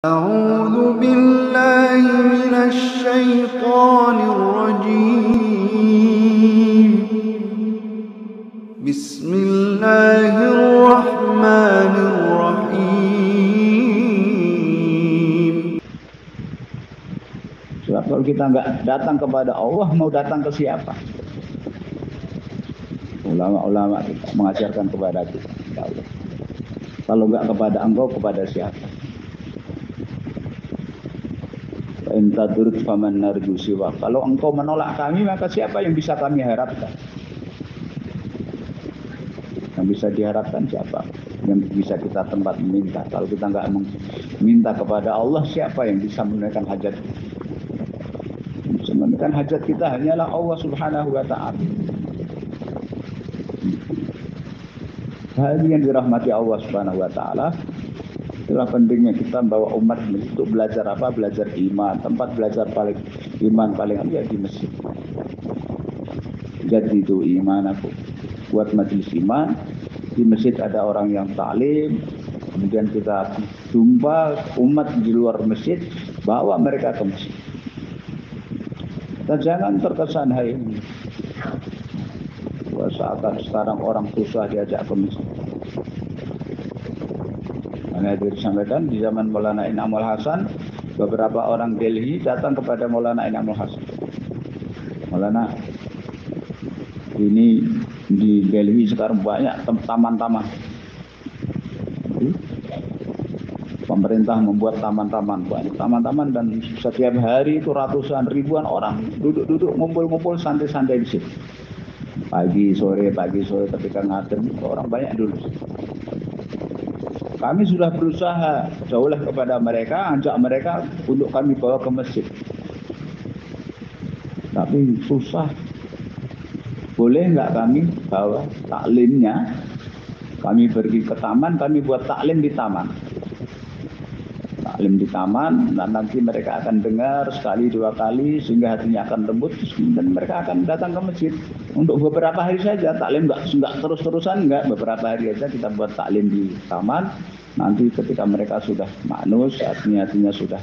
أعوذ بالله من الشيطان الرجيم بسم الله الرحمن الرحيم. Sebab kalau kita nggak datang kepada Allah, mau datang ke siapa? Ulama-ulama kita mengajarkan kepada kita, Allah. Kalau nggak kepada engkau, kepada siapa? Enta turut faman narju siwa. Kalau engkau menolak kami, maka siapa yang bisa kami harapkan? Yang bisa diharapkan siapa? Yang bisa kita tempat meminta. Kalau kita nggak meminta kepada Allah, siapa yang bisa menunaikan hajat? Bisa menunaikan hajat kita hanyalah Allah Subhanahu wa Ta'ala. Hal yang dirahmati Allah Subhanahu wa Ta'ala. Itulah pentingnya kita bawa umat untuk belajar apa? Belajar iman. Tempat belajar paling iman paling ya di masjid. Jadi itu iman aku. Buat majelis iman. Di masjid ada orang yang ta'lim. Kemudian kita jumpa umat di luar masjid. Bawa mereka ke masjid. Dan jangan terkesan hari ini. Sekarang orang susah diajak ke masjid. Karena itu disampaikan di zaman Maulana Inamul Hasan, beberapa orang Delhi datang kepada Maulana Inamul Hasan. Maulana, ini di Delhi sekarang banyak taman-taman. Pemerintah membuat taman-taman, banyak taman-taman, dan setiap hari itu ratusan ribuan orang duduk-duduk, ngumpul-ngumpul, santai-santai di situ. Pagi sore ketika ngadem orang banyak dulu. Kami sudah berusaha jauhlah kepada mereka, ajak mereka untuk kami bawa ke masjid. Tapi susah. Boleh nggak kami bawa taklimnya? Kami pergi ke taman, kami buat taklim di taman. Taklim di taman, dan nanti mereka akan dengar sekali dua kali sehingga hatinya akan lembut, dan mereka akan datang ke masjid. Untuk beberapa hari saja, taklim nggak terus-terusan, nggak, beberapa hari saja kita buat taklim di taman. Nanti ketika mereka sudah manus, hatinya sudah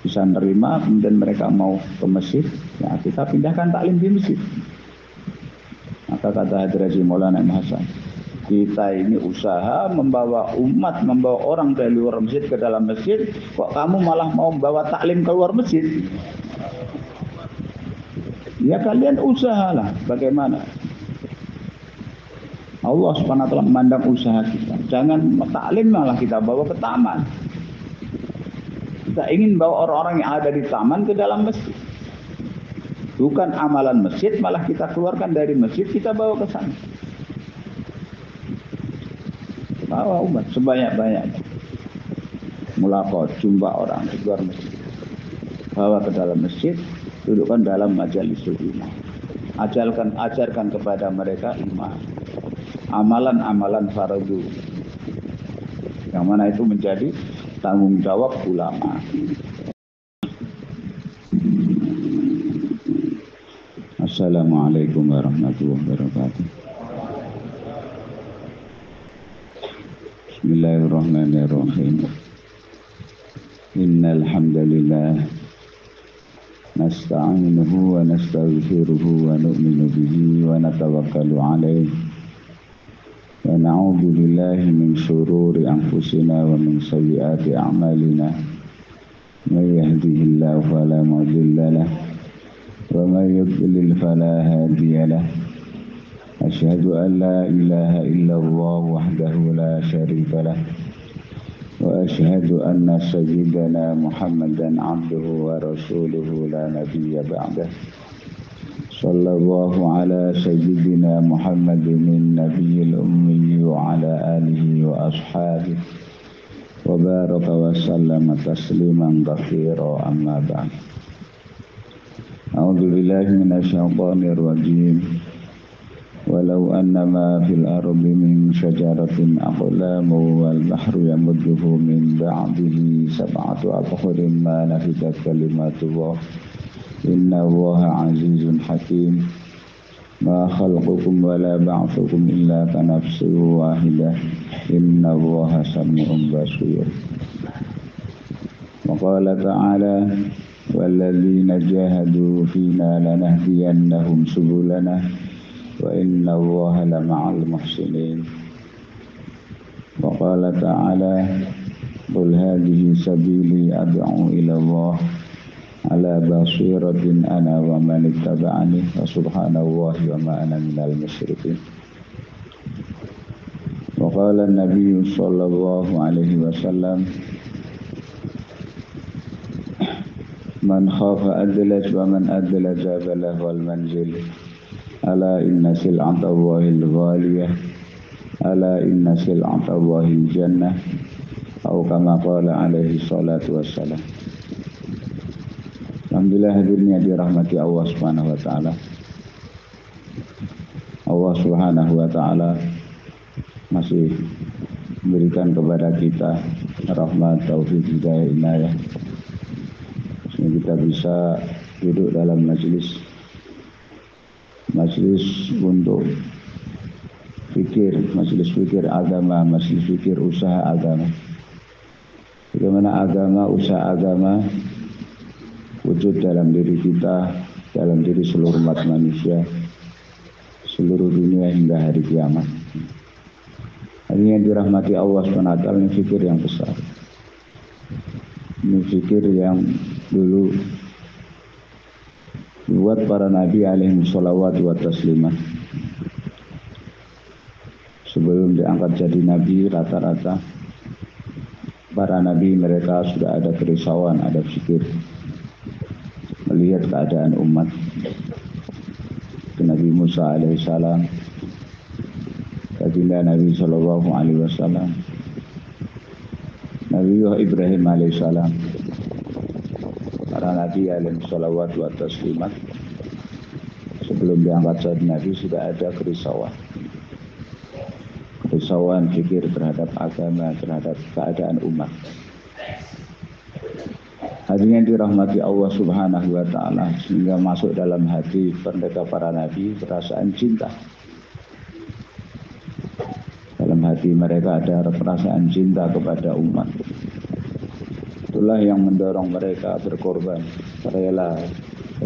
bisa menerima, kemudian mereka mau ke masjid, ya kita pindahkan taklim di masjid. Maka kata Hadraji Maulana Imam Hasan, kita ini usaha membawa umat, membawa orang dari luar masjid ke dalam masjid, kok kamu malah mau membawa taklim ke luar masjid? Ya kalian usahalah bagaimana. Allah Subhanahu wa Ta'ala memandang usaha kita. Jangan taklim malah kita bawa ke taman. Kita ingin bawa orang-orang yang ada di taman ke dalam masjid. Bukan amalan masjid, malah kita keluarkan dari masjid, kita bawa ke sana. Bawa umat sebanyak-banyaknya. Mulaqat, jumpa orang di luar masjid. Bawa ke dalam masjid, dudukkan dalam majalisul iman. Ajarkan kepada mereka iman. Amalan-amalan fardu. Yang mana itu menjadi tanggung jawab ulama. Assalamualaikum warahmatullahi wabarakatuh. Bismillahirrahmanirrahim. Innal hamdalillah nasta'inuhu wa nastaghfiruhu wa nu'minu bihi wa natawakkalu 'alaihi wa na'udzu billahi min shururi anfusina wa min sayyiati a'malina. May yahdihillahu fala mudilla lahu wa may yudlil fala hadiya lahu. Asyhadu an la ilaha illallah wahdahu la syarika lahu wa asyhadu anna sayyidana Muhammadan 'abduhu wa rasuluhu la nabiyya ba'dahu. Sallallahu ala sayyidina Muhammadin nabiyil ummi wa ala alihi wa ashabihi wa baraka wa sallama tasliman katsira, amma ba'd. A'udzu billahi minasyaitonir rajim. Walau annama fil ardi min syajaratin aqlamu wal bahru yamudduhu min ba'dihi sab'atu abhurin ma nafidat kalimatullah inna Allaha azizun hakim. Ma khalqukum wa la ba'thukum illa ka nafsin wahidah inna Allaha sami'un basir. وقال تعالى والذين جاهدوا فينا لنهدينهم سبلنا وإن الله لمع المحسنين وقال تعالى قل هذه سبيلي أدعو إلى الله على بصيرة أنا ومن اتبعني وسبحان الله وما أنا من المشركين وقال النبي صلى الله عليه وسلم من خاف أدلج ومن أدلج بلغ المنزل ألا إن سلعة الله الغالية ألا إن سلعة الله الجنة أو كما قال عليه الصلاة والسلام. Alhamdulillah hadirnya dirahmati Allah Subhanahu wa taala. Allah Subhanahu wa taala masih memberikan kepada kita rahmat, taufik, hidayah, inayah. Sehingga kita bisa duduk dalam majelis untuk majelis fikir agama, majelis fikir usaha agama. Bagaimana agama, usaha agama wujud dalam diri kita, dalam diri seluruh umat manusia, seluruh dunia hingga hari kiamat. Ini yang dirahmati Allah SWT, ini fikir yang besar. Ini fikir yang dulu dibuat para nabi alaihi sholawat wa taslimah. Sebelum diangkat jadi nabi, rata-rata para nabi mereka sudah ada kerisauan, ada fikir melihat keadaan umat. Nabi Musa alaihissalam, baginda Nabi sallallahu alaihi wasallam, Nabi Ibrahim alaihissalam, para nabi alaihi salawat wa taslimat. Sebelum diangkat jadi nabi sudah ada kerisauan fikir terhadap agama, terhadap keadaan umat. Hadirin yang dirahmati Allah Subhanahu wa taala, sehingga masuk dalam hati mereka para nabi perasaan cinta. Dalam hati mereka ada perasaan cinta kepada umat. Itulah yang mendorong mereka berkorban, rela,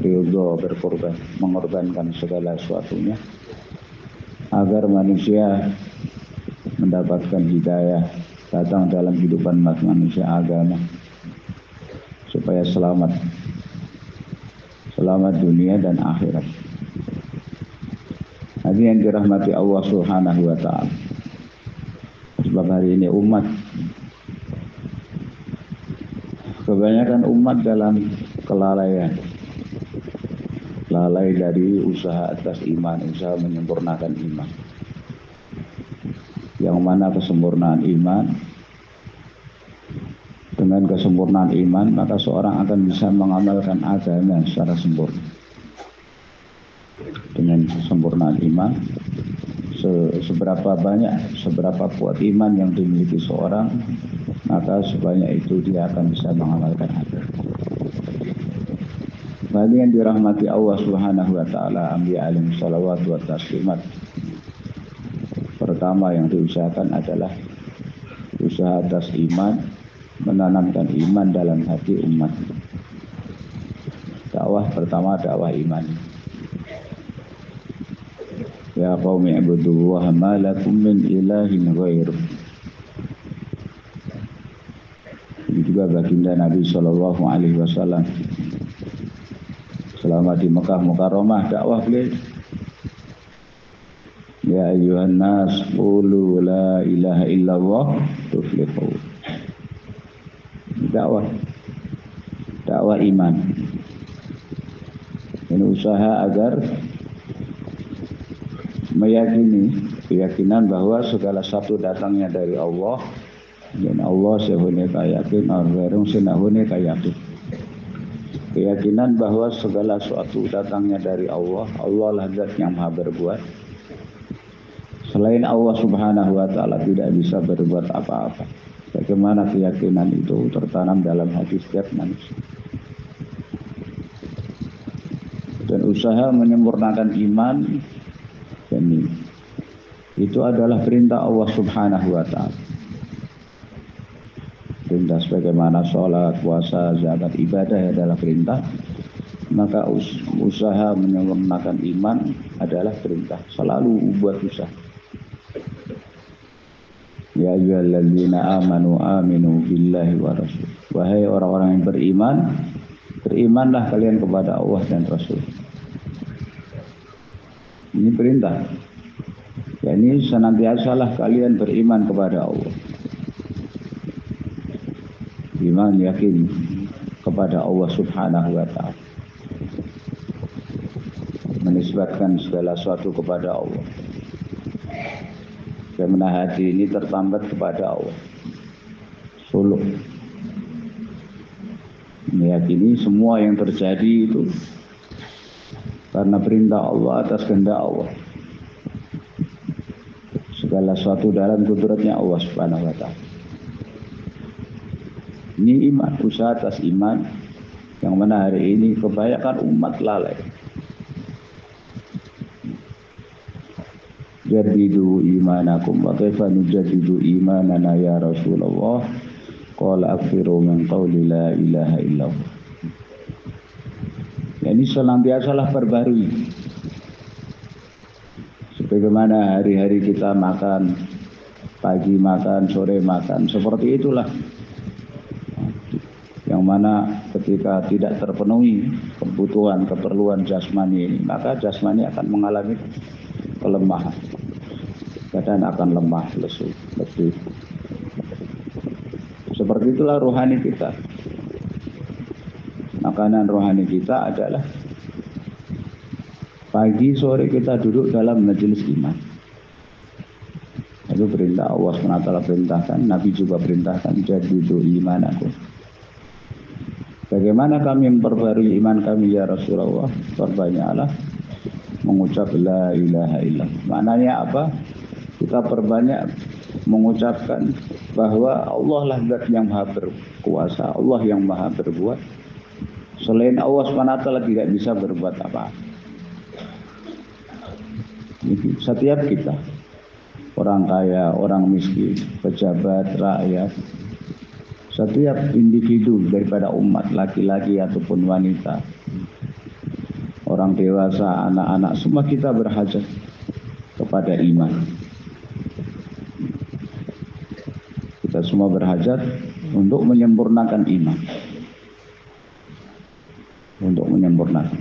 ridho berkorban, mengorbankan segala sesuatunya agar manusia mendapatkan hidayah datang dalam kehidupan manusia agama, supaya selamat dunia dan akhirat. Hadirin yang dirahmati Allah Subhanahu wa taala. Sebab hari ini kebanyakan umat dalam kelalaian. Lalai dari usaha atas iman, usaha menyempurnakan iman. Yang mana kesempurnaan iman, dengan kesempurnaan iman maka seorang akan bisa mengamalkan agama secara sempurna. Dengan kesempurnaan iman, seberapa kuat iman yang dimiliki seorang, maka sebanyak itu dia akan bisa mengamalkan agama. Bagi yang dirahmati Allah Subhanahu wa taala, anbiya alaihi salawat wa taslimat. Pertama yang diusahakan adalah usaha atas iman, menanamkan iman dalam hati umat. Dakwah pertama dakwah iman. Ya qaumi ibudullaha ma lakum min ilahin ghairuh. Ini juga baginda Nabi sallallahu alaihi wasallam selama di Mekah Mukarramah dakwah beliau. Ya ayyuhan nas qulu la ilaha illallah tuflihu. Dakwah iman. Ini usaha agar keyakinan bahwa segala satu datangnya dari Allah, dan Allah sehune kayakin, orang senahune kayakin. Keyakinan bahwa segala sesuatu datangnya dari Allah, Allah lah zat yang maha berbuat. Selain Allah Subhanahu wa taala tidak bisa berbuat apa-apa. Bagaimana keyakinan itu tertanam dalam hati setiap manusia. Dan usaha menyempurnakan iman ini itu adalah perintah Allah Subhanahu wa taala. perintah. Sebagaimana sholat, puasa, zakat, ibadah adalah perintah, maka usaha menyempurnakan iman adalah perintah. Selalu buat usaha. Ya ayyuhalladzina amanu aminu billahi wa rasul. Wahai orang-orang yang beriman, berimanlah kalian kepada Allah dan Rasul. Ini perintah. Ya, ini senantiasalah kalian beriman kepada Allah. Iman yakin kepada Allah Subhanahu wa ta'ala. Menisbatkan segala sesuatu kepada Allah. Bagaimana hati ini tertambat kepada Allah. Suluk. Meyakini semua yang terjadi itu karena perintah Allah atas kehendak Allah. Segala sesuatu dalam kudratnya Allah Subhanahu wa ta'ala. Ini iman, usaha atas iman yang mana hari ini kebanyakan umat lalai. Jadidu imanakum wa kaifa nujadidu imanana ya Rasulullah. Qala akfiru min qawli la ilaha illallah. Ya, ini senantiasalah perbarui. Sebagaimana hari-hari kita makan, pagi makan, sore makan, seperti itulah. Yang mana ketika tidak terpenuhi kebutuhan, keperluan jasmani ini, maka jasmani akan mengalami kelemahan. Badan akan lemah, lesu, letih. Seperti itulah rohani kita. Makanan rohani kita adalah pagi sore kita duduk dalam majelis iman. Itu perintah Allah SWT perintahkan, Nabi juga perintahkan, jadidu imanakum. Bagaimana kami memperbarui iman kami ya Rasulullah? Perbanyaklah mengucap la ilaha illallah. Maknanya apa? Kita perbanyak mengucapkan bahwa Allah lah zat yang maha berkuasa, Allah yang maha berbuat. Selain Allah SWT tidak bisa berbuat apa-apa. Setiap kita, orang kaya, orang miskin, pejabat, rakyat, setiap individu daripada umat, laki-laki ataupun wanita, orang dewasa, anak-anak, semua kita berhajat kepada iman. Kita semua berhajat untuk menyempurnakan iman. Untuk menyempurnakan.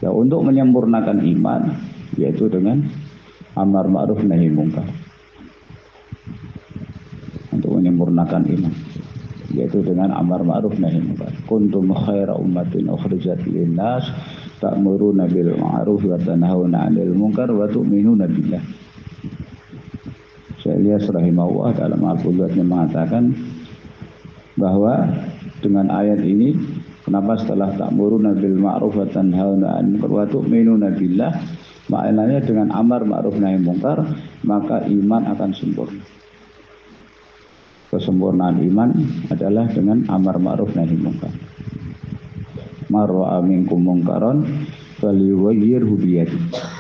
Ya, untuk menyempurnakan iman, yaitu dengan amar ma'ruf nahi mungkar. Untuk menyempurnakan iman, yaitu dengan amar ma'ruf nahi mungkar. Kuntum khaira ummatin ukhrijat lin-nas ta'muruna bil ma'ruf wa tanhauna 'anil munkar wa tu'minuna billah. Ilyas rahimahullah dalam Al-Qudratnya mengatakan bahwa dengan ayat ini, kenapa setelah ta'muruna bil ma'ruf wa tanhauna 'anil munkar wa tu'minuna billah, maknanya dengan amar ma'ruf nahi munkar, maka iman akan sempurna. Kesempurnaan iman adalah dengan amar ma'ruf nahi munkar. Man ra'a minkum munkaran falyughayyirhu biyadihi.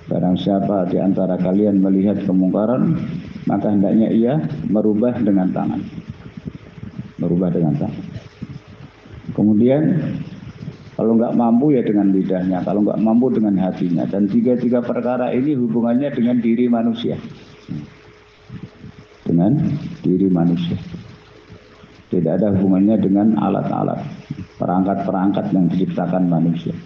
Barang siapa di antara kalian melihat kemungkaran, maka hendaknya ia merubah dengan tangan. Merubah dengan tangan. Kemudian kalau nggak mampu ya dengan lidahnya, kalau nggak mampu dengan hatinya. Dan tiga-tiga perkara ini hubungannya dengan diri manusia. Dengan diri manusia. Tidak ada hubungannya dengan alat-alat, perangkat-perangkat yang diciptakan manusia.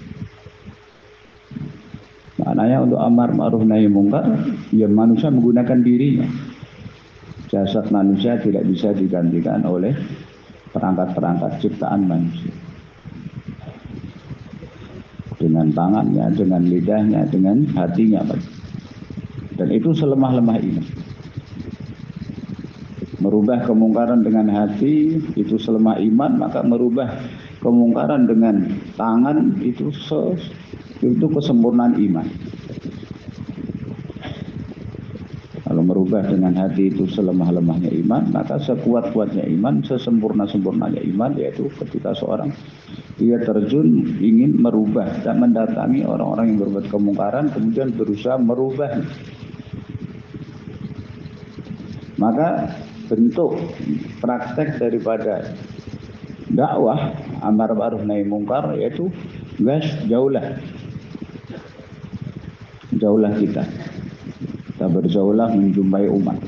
Maknanya untuk amar ma'ruf nahi mungkar, ya manusia menggunakan dirinya. Jasad manusia tidak bisa digantikan oleh perangkat-perangkat ciptaan manusia. Dengan tangannya, dengan lidahnya, dengan hatinya. Dan itu selemah-lemah ini. Merubah kemungkaran dengan hati itu selemah iman, maka merubah kemungkaran dengan tangan itu kesempurnaan iman. Kalau merubah dengan hati itu selemah-lemahnya iman, maka sekuat-kuatnya iman, sesempurna-sempurnanya iman, yaitu ketika seorang dia terjun ingin merubah dan mendatangi orang-orang yang berbuat kemungkaran, kemudian berusaha merubah. Maka bentuk praktek daripada dakwah amar ma'ruf nahi mungkar, yaitu jauhlah kita berjauhlah menjumpai umat.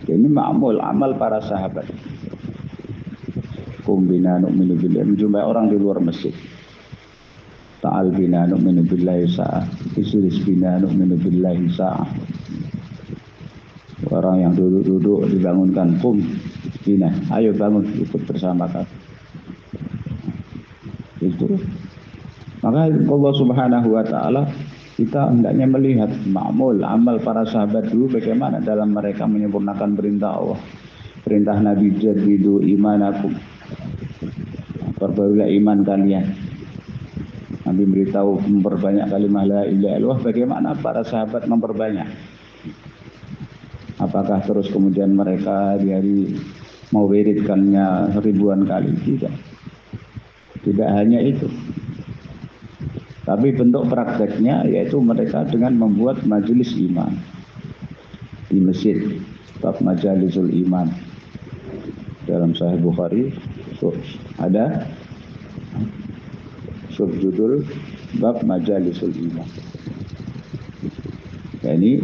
Ini ma'mul amal para sahabat. Kum bina nu'minu billahi, menjumpai orang di luar masjid. Ta'al bina nu'minu billahi sa'ah, isris bina nu'minu billahi sa'ah. Orang yang duduk-duduk dibangunkan, kum bina, ayo bangun ikut bersama kami. Itu. Maka Allah Subhanahu wa taala, kita hendaknya melihat ma'mul amal para sahabat dulu bagaimana dalam mereka menyempurnakan perintah Allah. Perintah Nabi, jadidu imanakum, perbarulah iman kalian. Nabi beritahu memperbanyak kalimah la ilaha illallah. Bagaimana para sahabat memperbanyak? Apakah terus kemudian mereka hari mau wiridkannya ribuan kali? Tidak hanya itu, tapi bentuk prakteknya yaitu mereka dengan membuat majelis iman di masjid, bab majalisul iman. Dalam Sahih Bukhari ada subjudul bab majalisul iman. Ini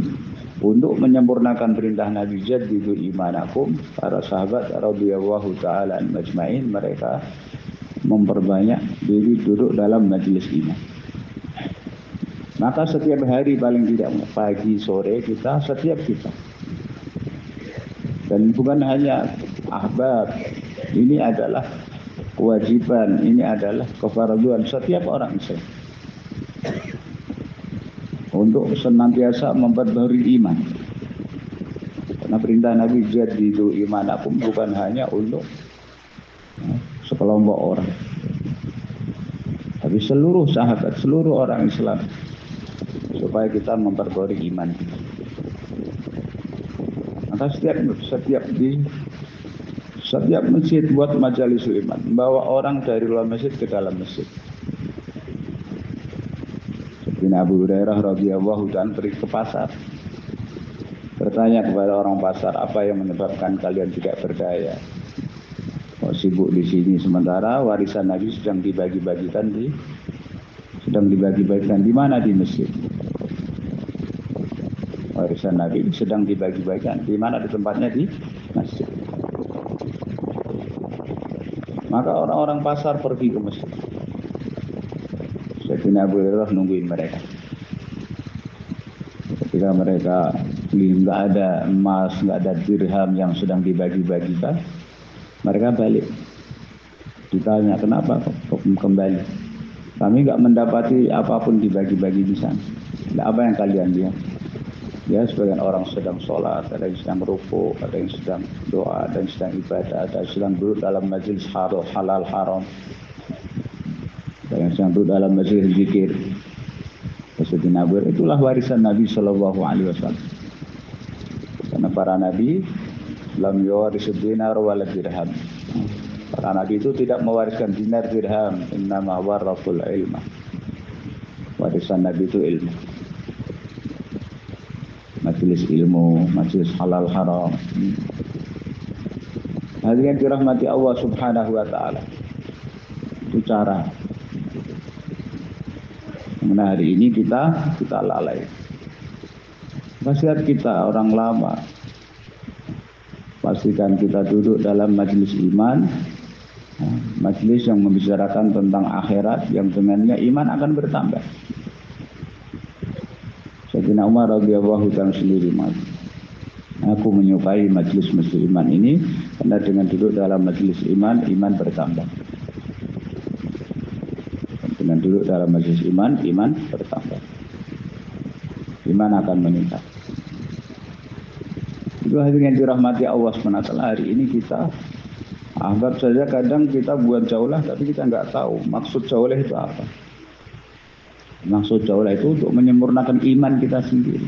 untuk menyempurnakan perintah Nabi jadidu imanakum, para sahabat radhiyallahu taala majma'in, mereka memperbanyak diri duduk dalam majelis iman. Maka setiap hari paling tidak pagi sore setiap kita. Dan bukan hanya ahbab, ini adalah kewajiban, ini adalah kefarduan setiap orang Islam untuk senantiasa memperbarui iman. Karena perintah Nabi jadidu imanakum bukan hanya untuk sekelompok orang, tapi seluruh sahabat, seluruh orang Islam, supaya kita memperbarui iman. Maka setiap masjid buat majelis iman, membawa orang dari luar masjid ke dalam masjid. Seperti Abu Hurairah radhiyallahu ta'ala pergi ke pasar, bertanya kepada orang pasar, apa yang menyebabkan kalian tidak berdaya? Sibuk di sini, sementara warisan Nabi sedang dibagi-bagikan di mana? Di masjid. Warisan Nabi sedang dibagi-bagikan di mana? Di tempatnya di masjid. Maka orang-orang pasar pergi ke masjid. Sayyidina Abu Hurairah nungguin mereka. Ketika mereka nggak ada emas, nggak ada dirham yang sedang dibagi-bagikan, mereka balik. Ditanya, kenapa kembali? Kami nggak mendapati apapun dibagi-bagi di sana. Apa yang kalian lihat? Ya, sebagian orang sedang sholat, ada yang sedang rukuk, ada yang sedang doa, ada yang sedang ibadah, ada yang sedang duduk dalam majelis halal haram, ada yang sedang duduk dalam majelis zikir. Sayyidina Abu Hurairah, itulah warisan Nabi Shallallahu Alaihi Wasallam. Karena para nabi lam yuwarisud dinar wala dirham. Para nabi itu tidak mewariskan dinar dirham, innama warathul ilma. Warisan Nabi itu ilmu. Majelis ilmu, majelis halal haram. Hadirin dirahmati Allah Subhanahu wa taala. Itu cara. Nah, hari ini kita lalai. Nasihat kita orang lama, pastikan kita duduk dalam majelis iman, majelis yang membicarakan tentang akhirat, yang dengannya iman akan bertambah. Sayyidina Umar radhiyallahu ta'ala sendiri, aku menyukai majelis iman ini karena dengan duduk dalam majelis iman, iman bertambah. Dengan duduk dalam majelis iman, iman bertambah. Iman akan meningkat. Itu hadirin yang dirahmati Allah SWT. Hari ini kita ahbab saja kadang kita buat jaulah, tapi kita nggak tahu maksud jaulah itu apa. Maksud jaulah itu untuk menyempurnakan iman kita sendiri.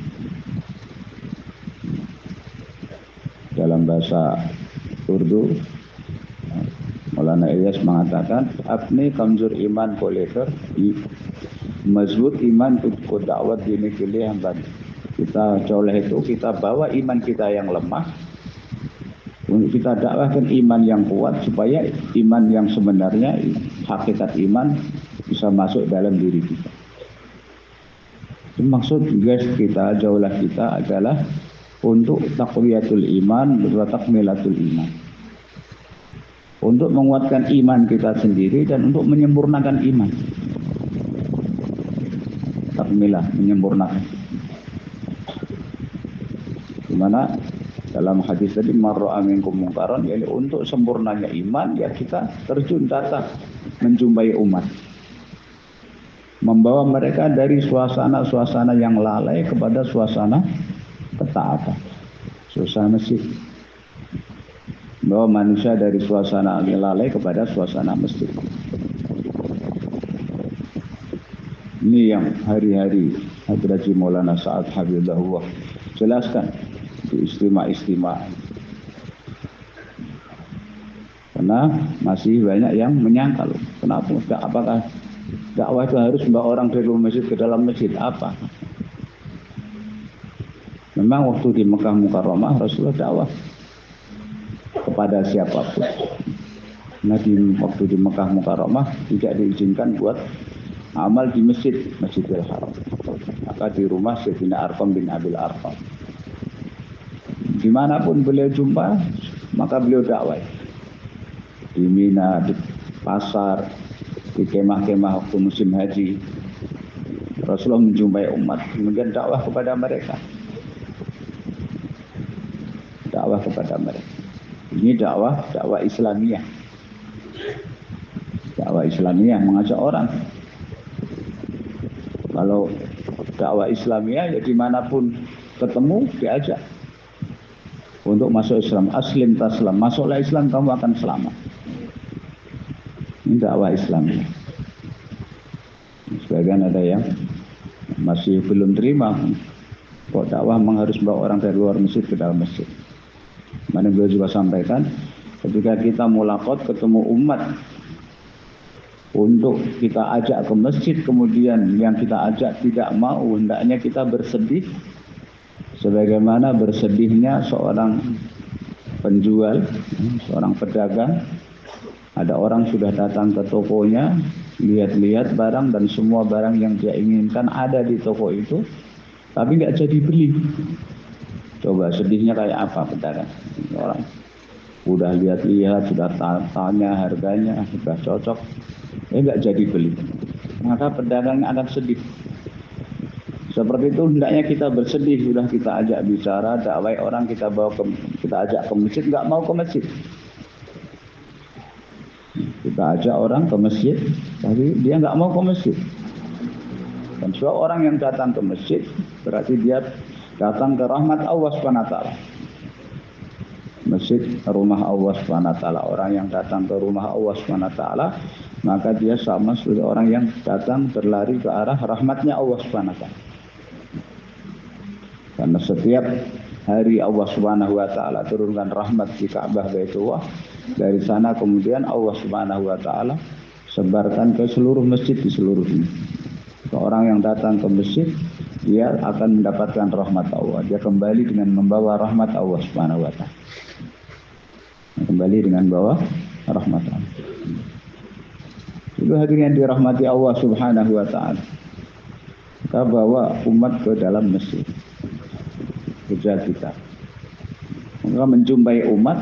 Dalam bahasa Urdu, Maulana Ilyas mengatakan, apne kamzur iman ko lekar mazbut iman ko da'wat dene ke liye hum Kita coleh itu kita bawa iman kita yang lemah untuk kita dakwahkan iman yang kuat supaya iman yang sebenarnya hakikat iman bisa masuk dalam diri kita. Maksud guys kita jauhlah kita adalah untuk taqwiyatul iman wa takmilatul iman. Untuk menguatkan iman kita sendiri dan untuk menyempurnakan iman. Takmilah, menyempurnakan. Dimana dalam hadis tadi marra minkum mungkaron, yakni untuk sempurnanya iman ya kita terjun datang menjumpai umat, membawa mereka dari suasana-suasana yang lalai kepada suasana ketaatan, suasana masjid, membawa manusia dari suasana yang lalai kepada suasana masjid. Ini yang hari-hari Habib Haji Maulana Sa'ad Habibullah jelaskan di istimewa. Karena masih banyak yang menyangkal. Kenapa? Apakah dakwah itu harus membawa orang dari masjid ke dalam masjid? Apa? Memang waktu di Mekah Mukarramah Rasulullah dakwah kepada siapapun. Nah waktu di Mekah Mukarramah tidak diizinkan buat amal di Masjidil Haram. Maka di rumah Sayyidina Arqam bin Abil Arqam. Dimanapun beliau jumpa, maka beliau dakwah. Di Mina, di pasar, di kemah-kemah waktu musim haji. Rasulullah menjumpai umat, kemudian dakwah kepada mereka. Dakwah kepada mereka. Ini dakwah Islamiyah. Dakwah Islamiyah mengajak orang. Kalau dakwah Islamiyah ya dimanapun ketemu diajak untuk masuk Islam. Aslim taslam, masuklah Islam kamu akan selamat. Ini dakwah Islamiyah. Sebagian ada yang masih belum terima kok dakwah memang harus bawa orang dari luar masjid ke dalam masjid. Mana beliau juga sampaikan ketika kita mulaqat ketemu umat untuk kita ajak ke masjid, kemudian yang kita ajak tidak mau, hendaknya kita bersedih sebagaimana bersedihnya seorang penjual, seorang pedagang. Ada orang sudah datang ke tokonya, lihat-lihat barang dan semua barang yang dia inginkan ada di toko itu, tapi nggak jadi beli. Coba sedihnya kayak apa pedagang? Orang udah lihat-lihat, sudah tanya harganya, sudah cocok, nggak jadi beli. Maka pedagangnya akan sedih. Seperti itu hendaknya kita bersedih, sudah kita ajak bicara, dakwah orang kita ajak ke masjid, nggak mau ke masjid. Kita ajak orang ke masjid, tapi dia nggak mau ke masjid. Dan sebab orang yang datang ke masjid berarti dia datang ke rahmat Allah SWT. Masjid rumah Allah SWT. Orang yang datang ke rumah Allah SWT, maka dia sama seperti orang yang datang berlari ke arah rahmatnya Allah SWT. Karena setiap hari Allah SWT turunkan rahmat di Ka'bah Baitullah. Dari sana kemudian Allah SWT sebarkan ke seluruh masjid di seluruh dunia. Orang yang datang ke masjid, dia akan mendapatkan rahmat Allah. Dia kembali dengan membawa rahmat Allah SWT. Kembali dengan bawa rahmat Allah. Itu hadirin yang dirahmati Allah Subhanahu wa taala. Kita bawa umat ke dalam masjid. Kerja kita. Maka menjumpai umat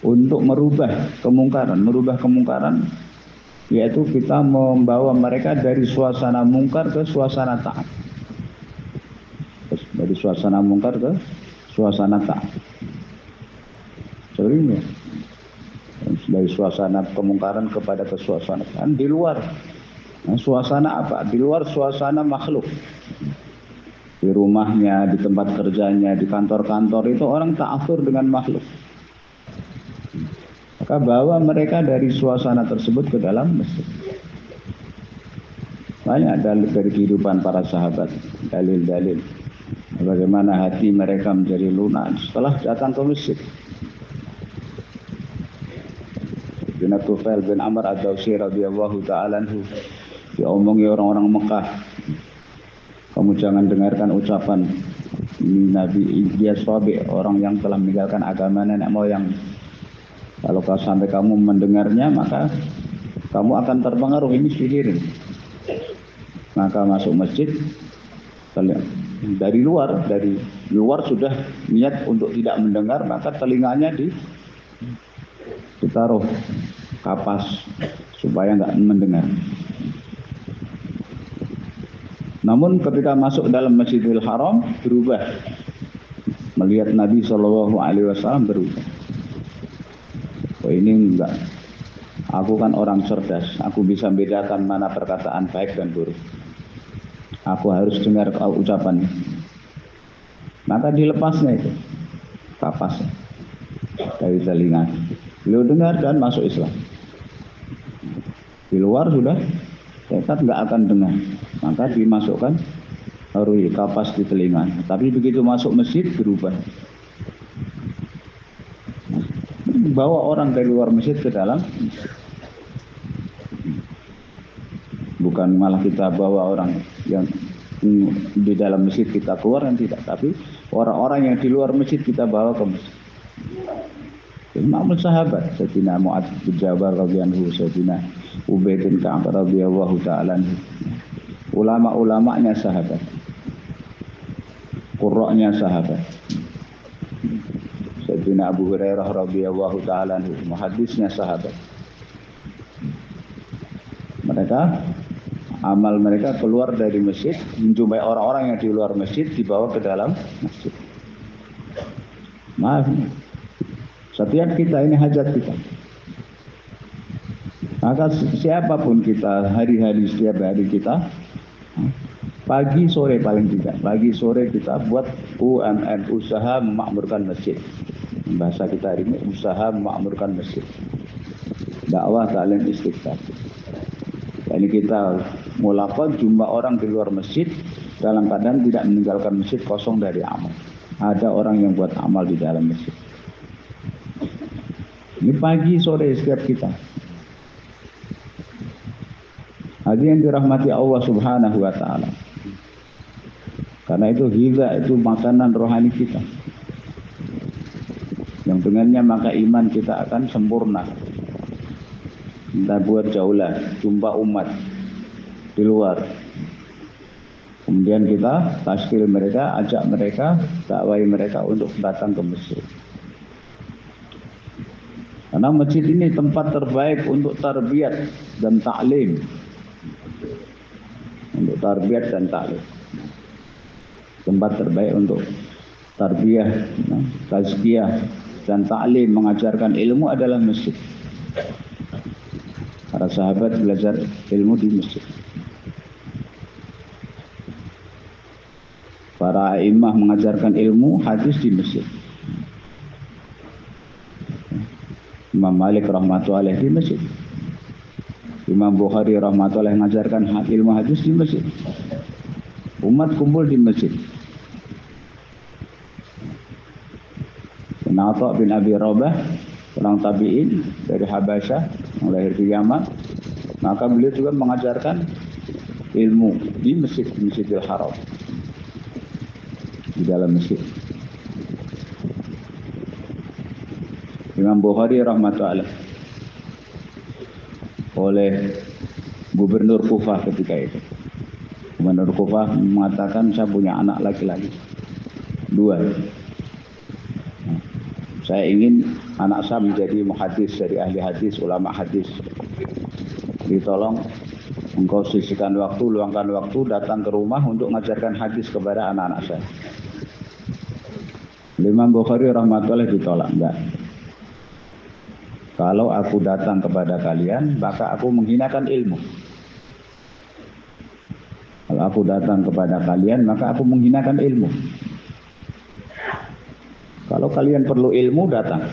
untuk merubah kemungkaran yaitu kita membawa mereka dari suasana mungkar ke suasana taat. Dari suasana mungkar ke suasana taat. Seringnya dari suasana kemungkaran kepada ke suasana taat di luar. Nah, suasana apa? Di luar suasana makhluk. Di rumahnya, di tempat kerjanya, di kantor-kantor itu orang ta'athur dengan makhluk. Maka bawa mereka dari suasana tersebut ke dalam masjid. Banyak dalil dari kehidupan para sahabat, dalil-dalil bagaimana hati mereka menjadi lunak setelah datang ke masjid. Tufail bin Amr ad-Dawsi radhiyallahu ta'ala anhu diomongi orang-orang Mekah. Kamu jangan dengarkan ucapan ini Nabi dia sobe, orang yang telah meninggalkan agama nenek moyang. Kalau sampai kamu mendengarnya, maka kamu akan terpengaruh, ini sihir. Maka masuk masjid dari luar sudah niat untuk tidak mendengar, maka telinganya ditaruh kapas supaya nggak mendengar. Namun ketika masuk dalam Masjidil Haram berubah, melihat Nabi Shallallahu Alaihi Wasallam berubah. Oh ini enggak, aku kan orang cerdas, aku bisa bedakan mana perkataan baik dan buruk. Aku harus dengar ucapannya. Maka dilepasnya itu kapas dari telinga. Beliau dengar dan masuk Islam. Di luar sudah tekad nggak akan dengar, maka dimasukkan kapas di telinga. Tapi begitu masuk masjid berubah. Bawa orang dari luar masjid ke dalam, bukan malah kita bawa orang yang di dalam masjid kita keluar, dan tidak, tapi orang-orang yang di luar masjid kita bawa ke masjid. Imam sahabat Sayyidina Mu'adz bin Jabal radhiyallahu anhu, Sayyidina Ubay bin Ka'ab radhiyallahu ta'ala anhu. Ulama-ulamanya sahabat, qurra'nya sahabat. Sayyidina Abu Hurairah radhiyallahu ta'ala anhu, muhaddisnya sahabat. Mereka, amal mereka keluar dari masjid, menjumpai orang-orang yang di luar masjid, dibawa ke dalam masjid. Maaf, setiap kita ini hajat kita. Maka siapapun kita, hari-hari setiap hari kita, pagi sore paling tidak, pagi sore kita buat UMM, usaha memakmurkan masjid. Bahasa kita hari ini usaha memakmurkan masjid. Dakwah ta'lim istighfar. Jadi kita mulaqat jumlah orang di luar masjid dalam keadaan tidak meninggalkan masjid, kosong dari amal. Ada orang yang buat amal di dalam masjid. Ini pagi sore setiap kita. Hadirin yang dirahmati Allah Subhanahu wa taala. Karena itu hiza, itu makanan rohani kita. Yang dengannya maka iman kita akan sempurna. Kita buat jauhlah jumpa umat di luar. Kemudian kita taskil mereka, ajak mereka, dakwai mereka untuk datang ke masjid. Karena masjid ini tempat terbaik untuk tarbiyat dan ta'lim. Untuk tarbiyat dan ta'lim. Tempat terbaik untuk tarbiyah, tazkiyah dan ta'lim, mengajarkan ilmu adalah masjid. Para sahabat belajar ilmu di masjid. Para imam mengajarkan ilmu hadis di masjid. Imam Malik rahmatullahi di masjid. Imam Bukhari rahmatullahi mengajarkan ilmu hadis di masjid. Umat kumpul di masjid. Atha bin Abi Rabah, orang tabi'in dari Habasyah yang lahir di Yaman, maka beliau juga mengajarkan ilmu di Masjidil Haram, di dalam masjid. Imam Bukhari rahmatullah oleh Gubernur Kufah ketika itu. Gubernur Kufah mengatakan, saya punya anak laki-laki 2. Saya ingin anak saya menjadi muhadis, dari ahli hadis, ulama hadis. Ditolong engkau sisihkan waktu, luangkan waktu, datang ke rumah untuk mengajarkan hadis kepada anak-anak saya. Imam Bukhari rahmatullah ditolak, enggak. Kalau aku datang kepada kalian, maka aku menghinakan ilmu. Kalau aku datang kepada kalian, maka aku menghinakan ilmu. Kalau kalian perlu ilmu, datang.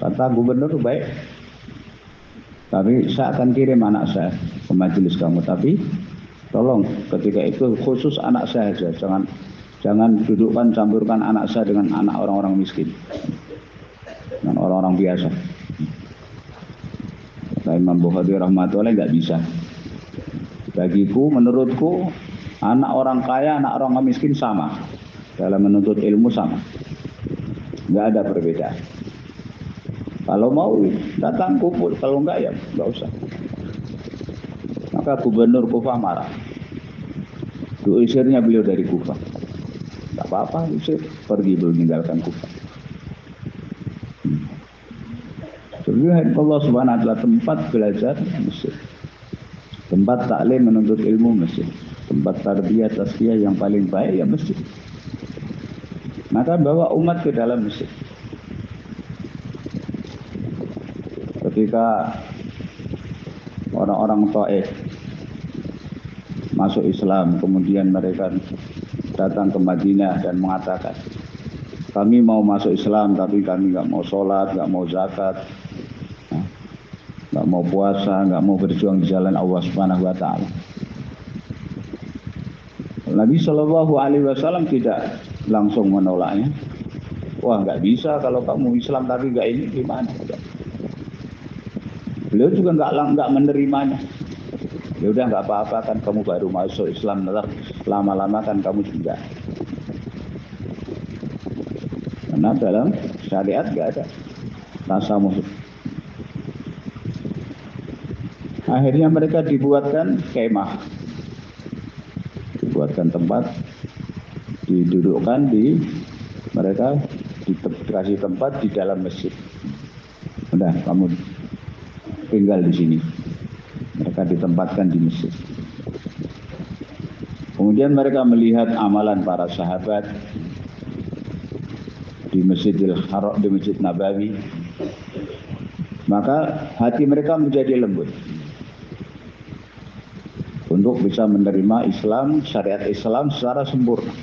Kata gubernur, baik. Tapi saya akan kirim anak saya ke majelis kamu. Tapi tolong ketika itu khusus anak saya saja. Jangan dudukkan, campurkan anak saya dengan anak orang-orang miskin. Dengan orang-orang biasa. Kata Imam Bukhari rahmatullahi nggak bisa. Bagiku, menurutku, Anak orang kaya, anak orang miskin sama. Dalam menuntut ilmu sama. Nggak ada perbedaan. Kalau mau datang kumpul, kalau enggak ya nggak usah. Maka gubernur Kufah marah. Diusirnya beliau dari Kufah. Nggak apa-apa, usir. Pergi beliau meninggalkan Kufah. Sebenarnya Allah Subhanahu wa taala tempat belajar Mesir. Tempat taklim menuntut ilmu Mesir. Tempat tarbiyah tazkiyah yang paling baik ya Mesir. Maka bawa umat ke dalam Mesir. Ketika orang-orang Taif masuk Islam, kemudian mereka datang ke Madinah dan mengatakan, kami mau masuk Islam tapi kami nggak mau sholat, nggak mau zakat, nggak mau puasa, nggak mau berjuang di jalan Allah Subhanahu wa taala. Nabi Shallallahu alaihi wasallam tidak langsung menolaknya. Wah, nggak bisa kalau kamu Islam tapi nggak ini gimana? Beliau juga nggak menerimanya. Ya udah nggak apa-apa kan kamu baru masuk Islam, lama-lama kan kamu juga. Karena dalam syariat nggak ada rasa musuh. Akhirnya mereka dibuatkan kemah, dibuatkan tempat, didudukkan di mereka dikasih tempat di dalam masjid. Udah kamu tinggal di sini. Mereka ditempatkan di masjid. Kemudian mereka melihat amalan para sahabat di Masjidil Haram, di Masjid Nabawi. Maka hati mereka menjadi lembut untuk bisa menerima Islam, syariat Islam secara sempurna.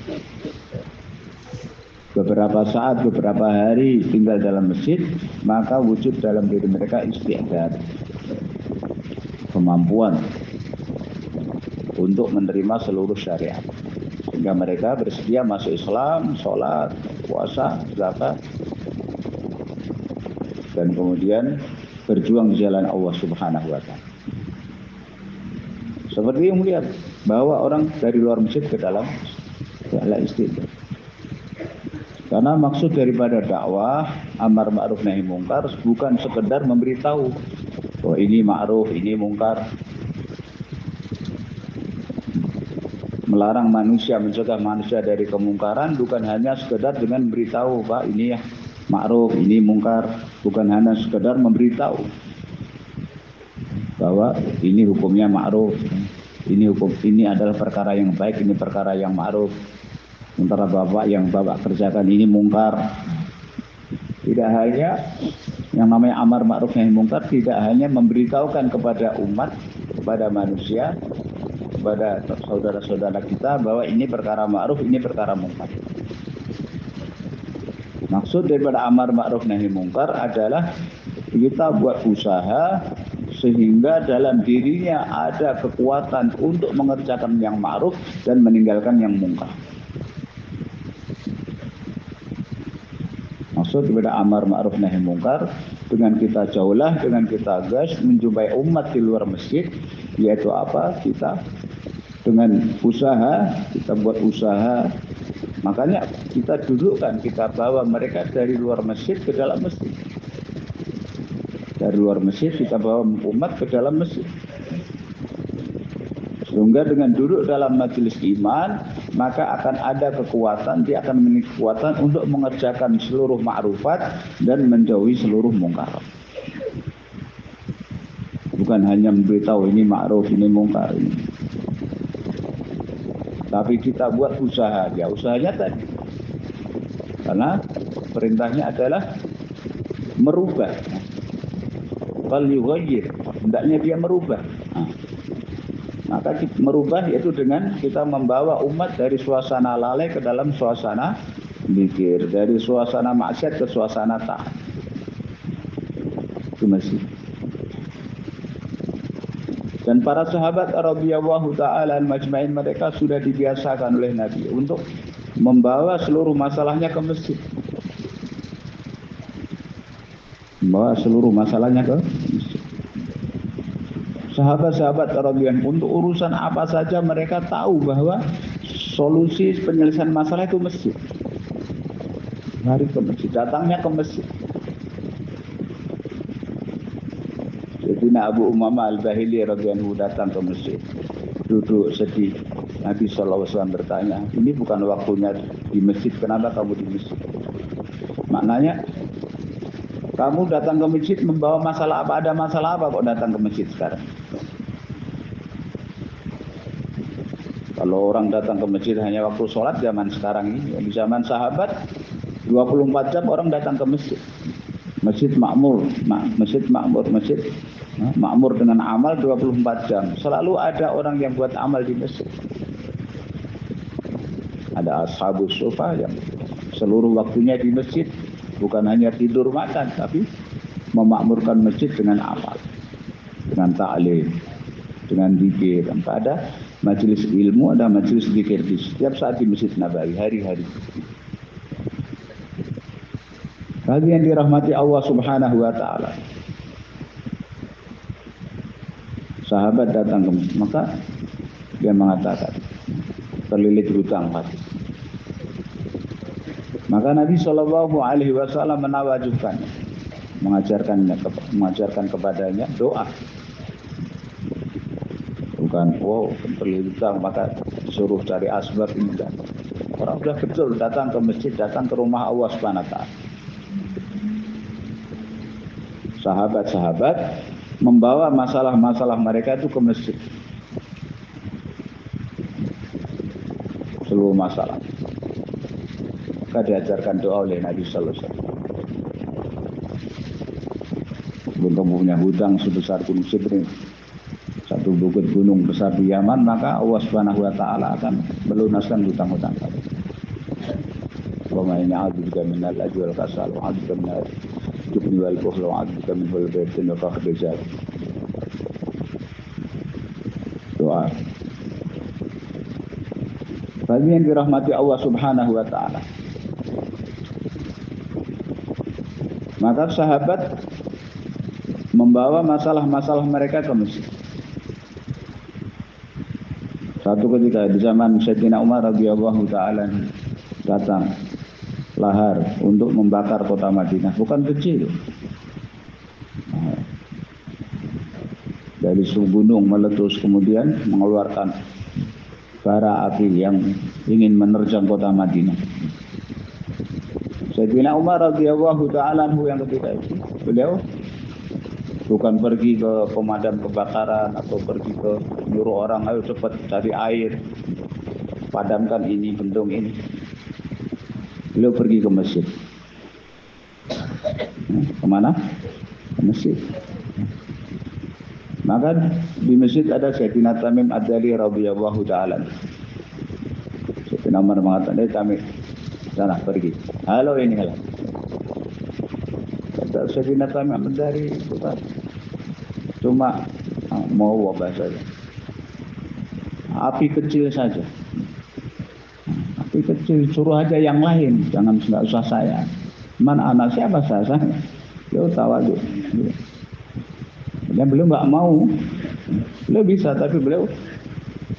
Beberapa saat, beberapa hari tinggal dalam masjid, maka wujud dalam diri mereka istiqdat, kemampuan untuk menerima seluruh syariat. Sehingga mereka bersedia masuk Islam, sholat, puasa, zakat, dan kemudian berjuang di jalan Allah Subhanahu wa taala. Seperti yang melihat bahwa orang dari luar masjid ke dalam adalah istiqdat. Karena maksud daripada dakwah amar ma'ruf nahi mungkar bukan sekedar memberitahu bahwa ini ma'ruf, ini mungkar. Melarang manusia, mencegah manusia dari kemungkaran bukan hanya sekedar dengan memberitahu, Pak, ini ya ma'ruf, ini mungkar. Bukan hanya sekedar memberitahu bahwa ini hukumnya ma'ruf, ini hukum, ini adalah perkara yang baik, ini perkara yang ma'ruf. Sementara bapak yang bapak kerjakan ini mungkar. Tidak hanya yang namanya amar ma'ruf nahi mungkar, tidak hanya memberitahukan kepada umat, kepada manusia, kepada saudara-saudara kita bahwa ini perkara ma'ruf, ini perkara mungkar. Maksud daripada amar ma'ruf nahi mungkar adalah kita buat usaha sehingga dalam dirinya ada kekuatan untuk mengerjakan yang ma'ruf dan meninggalkan yang mungkar. Maksud daripada amar ma'ruf nahi mungkar, dengan kita jauhlah, dengan kita gas menjumpai umat di luar masjid, yaitu apa? Kita dengan usaha, kita buat usaha. Makanya kita dudukkan, kita bawa mereka dari luar masjid ke dalam masjid. Dari luar masjid kita bawa umat ke dalam masjid. Sehingga dengan duduk dalam majelis iman, maka akan ada kekuatan, dia akan memiliki kekuatan untuk mengerjakan seluruh ma'rufat dan menjauhi seluruh mungkar. Bukan hanya memberitahu ini ma'ruf, ini mungkar ini. Tapi kita buat usaha, ya usahanya tadi. Karena perintahnya adalah merubah. Fal yughayyir, hendaknya dia merubah. Maka merubah yaitu dengan kita membawa umat dari suasana lalai ke dalam suasana zikir, dari suasana maksiat ke suasana taat. Itu masih. Dan para sahabat radhiyallahu ta'ala majma'in, mereka sudah dibiasakan oleh Nabi untuk membawa seluruh masalahnya ke masjid. Membawa seluruh masalahnya ke masjid. Sahabat-sahabat radhiyallahu untuk urusan apa saja mereka tahu bahwa solusi penyelesaian masalah itu masjid. Lari ke masjid, datangnya ke masjid. Sayyidina Abu Umamah Al-Bahili radhiyallahu datang ke masjid. Duduk sedih. Nabi SAW bertanya, ini bukan waktunya di masjid, kenapa kamu di masjid? Maknanya, kamu datang ke masjid membawa masalah apa? Ada masalah apa kok datang ke masjid sekarang? Kalau orang datang ke masjid hanya waktu sholat zaman sekarang ini, di zaman sahabat 24 jam orang datang ke masjid. Masjid makmur, masjid makmur dengan amal 24 jam. Selalu ada orang yang buat amal di masjid. Ada ashabus sufa yang seluruh waktunya di masjid, bukan hanya tidur makan, tapi memakmurkan masjid dengan amal, dengan ta'lim, dengan zikir. Ada majelis ilmu, ada majelis zikir di setiap saat di Masjid Nabawi, hari-hari. Bagi yang dirahmati Allah Subhanahu wa taala. Sahabat datang ke masjid, maka dia mengatakan terlilit hutang hati. Maka Nabi Shallallahu Alaihi Wasallam menawajukan, mengajarkan kepadanya doa. Bukan, wow, terlilit hutang maka suruh cari asbab ini kan. Orang sudah betul datang ke masjid, datang ke rumah Allah Subhanahu wa taala. Sahabat-sahabat membawa masalah-masalah mereka itu ke masjid. Seluruh masalah. Maka diajarkan doa oleh Nabi Sallallahu Alaihi Wasallam. Kamu punya hutang sebesar gunung Sidrin, satu bukit gunung besar di Yaman, maka Allah Subhanahu Wa Taala akan melunaskan hutang-hutang kamu. Wa ma ya'adzubika minal ajri wal kasal wa 'adzubika minal jubni wal bukhli wa 'adzubika min hulbatin wa faqdi jari. Doa. Bagi yang dirahmati Allah Subhanahu Wa Taala. Maka sahabat membawa masalah-masalah mereka ke masjid. Satu ketika di zaman Sayyidina Umar radhiyallahu taala datang lahar untuk membakar kota Madinah, bukan kecil. Dari gunung meletus kemudian mengeluarkan bara api yang ingin menerjang kota Madinah. Sayyidina Umar radhiyallahu taala yang ketika itu beliau bukan pergi ke pemadam kebakaran atau pergi ke nyuruh orang ayo cepat cari air, padamkan ini bendung ini. Beliau pergi ke masjid. Kemana? Ke masjid. Maka di masjid ada Sayyidina Tamim Ad-Dari radhiyallahu taala. Sayyidina Umar mengatakan, Tamim, sana pergi. Halo ini halo. Kata Sayyidina Tamim Ad-Dari, cuma mau wabah saja. Api kecil saja. Api kecil, suruh aja yang lain, jangan nggak usah saya. Mana anak siapa saya? Beliau tawadhu. Dan beliau nggak mau. Beliau bisa, tapi beliau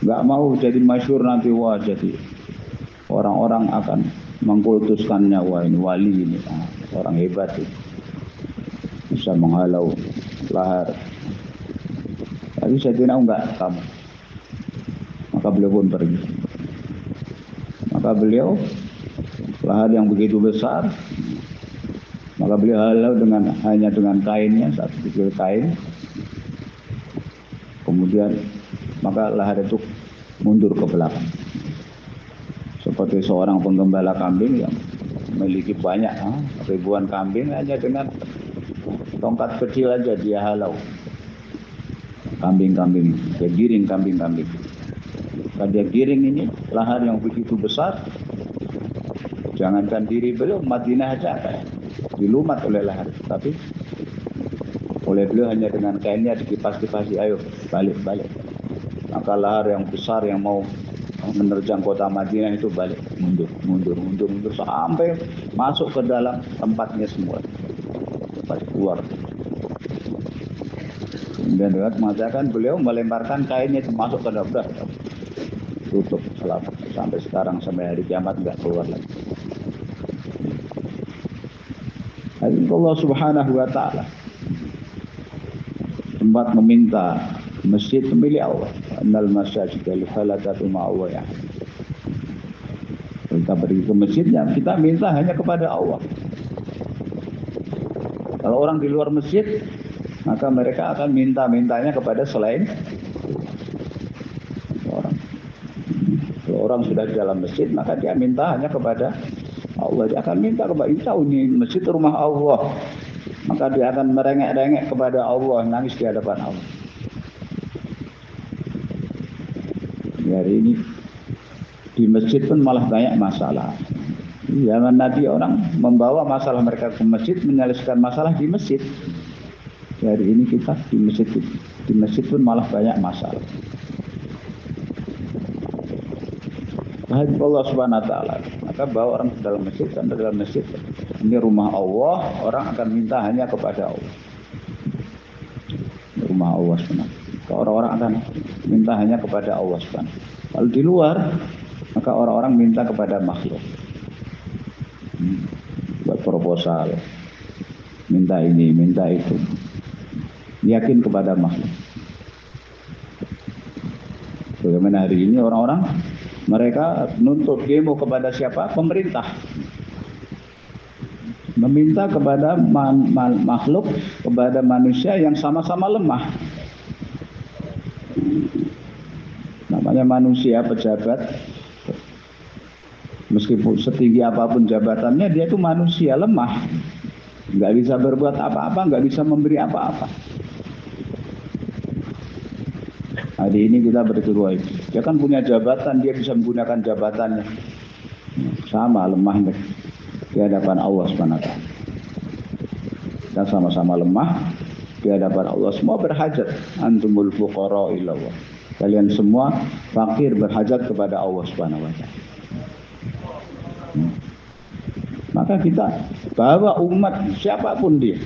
nggak mau jadi masyhur nanti. Wah, jadi orang-orang akan mengkultuskannya. Wah, ini wali ini, orang hebat itu. Bisa menghalau lahar. Tapi saya tidak enggak kamu. Maka beliau pun pergi. Maka beliau lahar yang begitu besar. Maka beliau halau hanya dengan kainnya, satu pikul kain. Kemudian maka lahar itu mundur ke belakang. Seperti seorang penggembala kambing yang memiliki banyak ribuan kambing, hanya dengan tongkat kecil aja dia halau kambing-kambing, dia giring kambing-kambing. Kalau dia giring ini lahar yang begitu besar, jangankan diri beliau, Madinah aja dilumat oleh lahar. Tapi oleh beliau hanya dengan kainnya dikipas-kipasi, ayo balik. Maka lahar yang besar yang mau menerjang kota Madinah itu balik, mundur sampai masuk ke dalam tempatnya semua, tempat keluar. Dan riwayat mengatakan beliau melemparkan kainnya itu masuk ke dalam tutup selama sampai sekarang sampai hari kiamat enggak keluar lagi. Allah Subhanahu wa taala tempat meminta masjid milik Allah. Annal masajida lillah ma'awaya. Kita pergi ke masjidnya, kita minta hanya kepada Allah. Kalau orang di luar masjid, maka mereka akan minta-mintanya kepada selain orang. Kalau orang sudah di dalam masjid, maka dia minta hanya kepada Allah. Dia akan minta kepada kita, ini masjid rumah Allah. Maka dia akan merengek-rengek kepada Allah, nangis di hadapan Allah. Hari ini di masjid pun malah banyak masalah. Zaman Nabi orang membawa masalah mereka ke masjid, menyelesaikan masalah di masjid. Hari ini kita di masjid pun malah banyak masalah. Allah Subhanahu wa taala, maka bawa orang ke dalam masjid, dan dalam masjid ini rumah Allah, orang akan minta hanya kepada Allah. Rumah Allah Subhanahu. Orang-orang akan minta hanya kepada Allah Subhanahu. Kalau di luar, maka orang-orang minta kepada makhluk. Buat proposal, minta ini, minta itu. Yakin kepada makhluk. Bagaimana hari ini orang-orang mereka nuntut demo kepada siapa? Pemerintah. Meminta kepada makhluk, kepada manusia yang sama-sama lemah. Namanya manusia, pejabat, meskipun setinggi apapun jabatannya, dia itu manusia lemah. Nggak bisa berbuat apa-apa, nggak bisa memberi apa-apa. Hari ini kita berturuai. Dia kan punya jabatan, dia bisa menggunakan jabatannya. Sama lemahnya di hadapan Allah SWT. Kita sama-sama lemah di hadapan Allah. Semua berhajat. Antumul fuqara ilallah. Kalian semua fakir berhajat kepada Allah SWT. Maka kita bawa umat siapapun dia.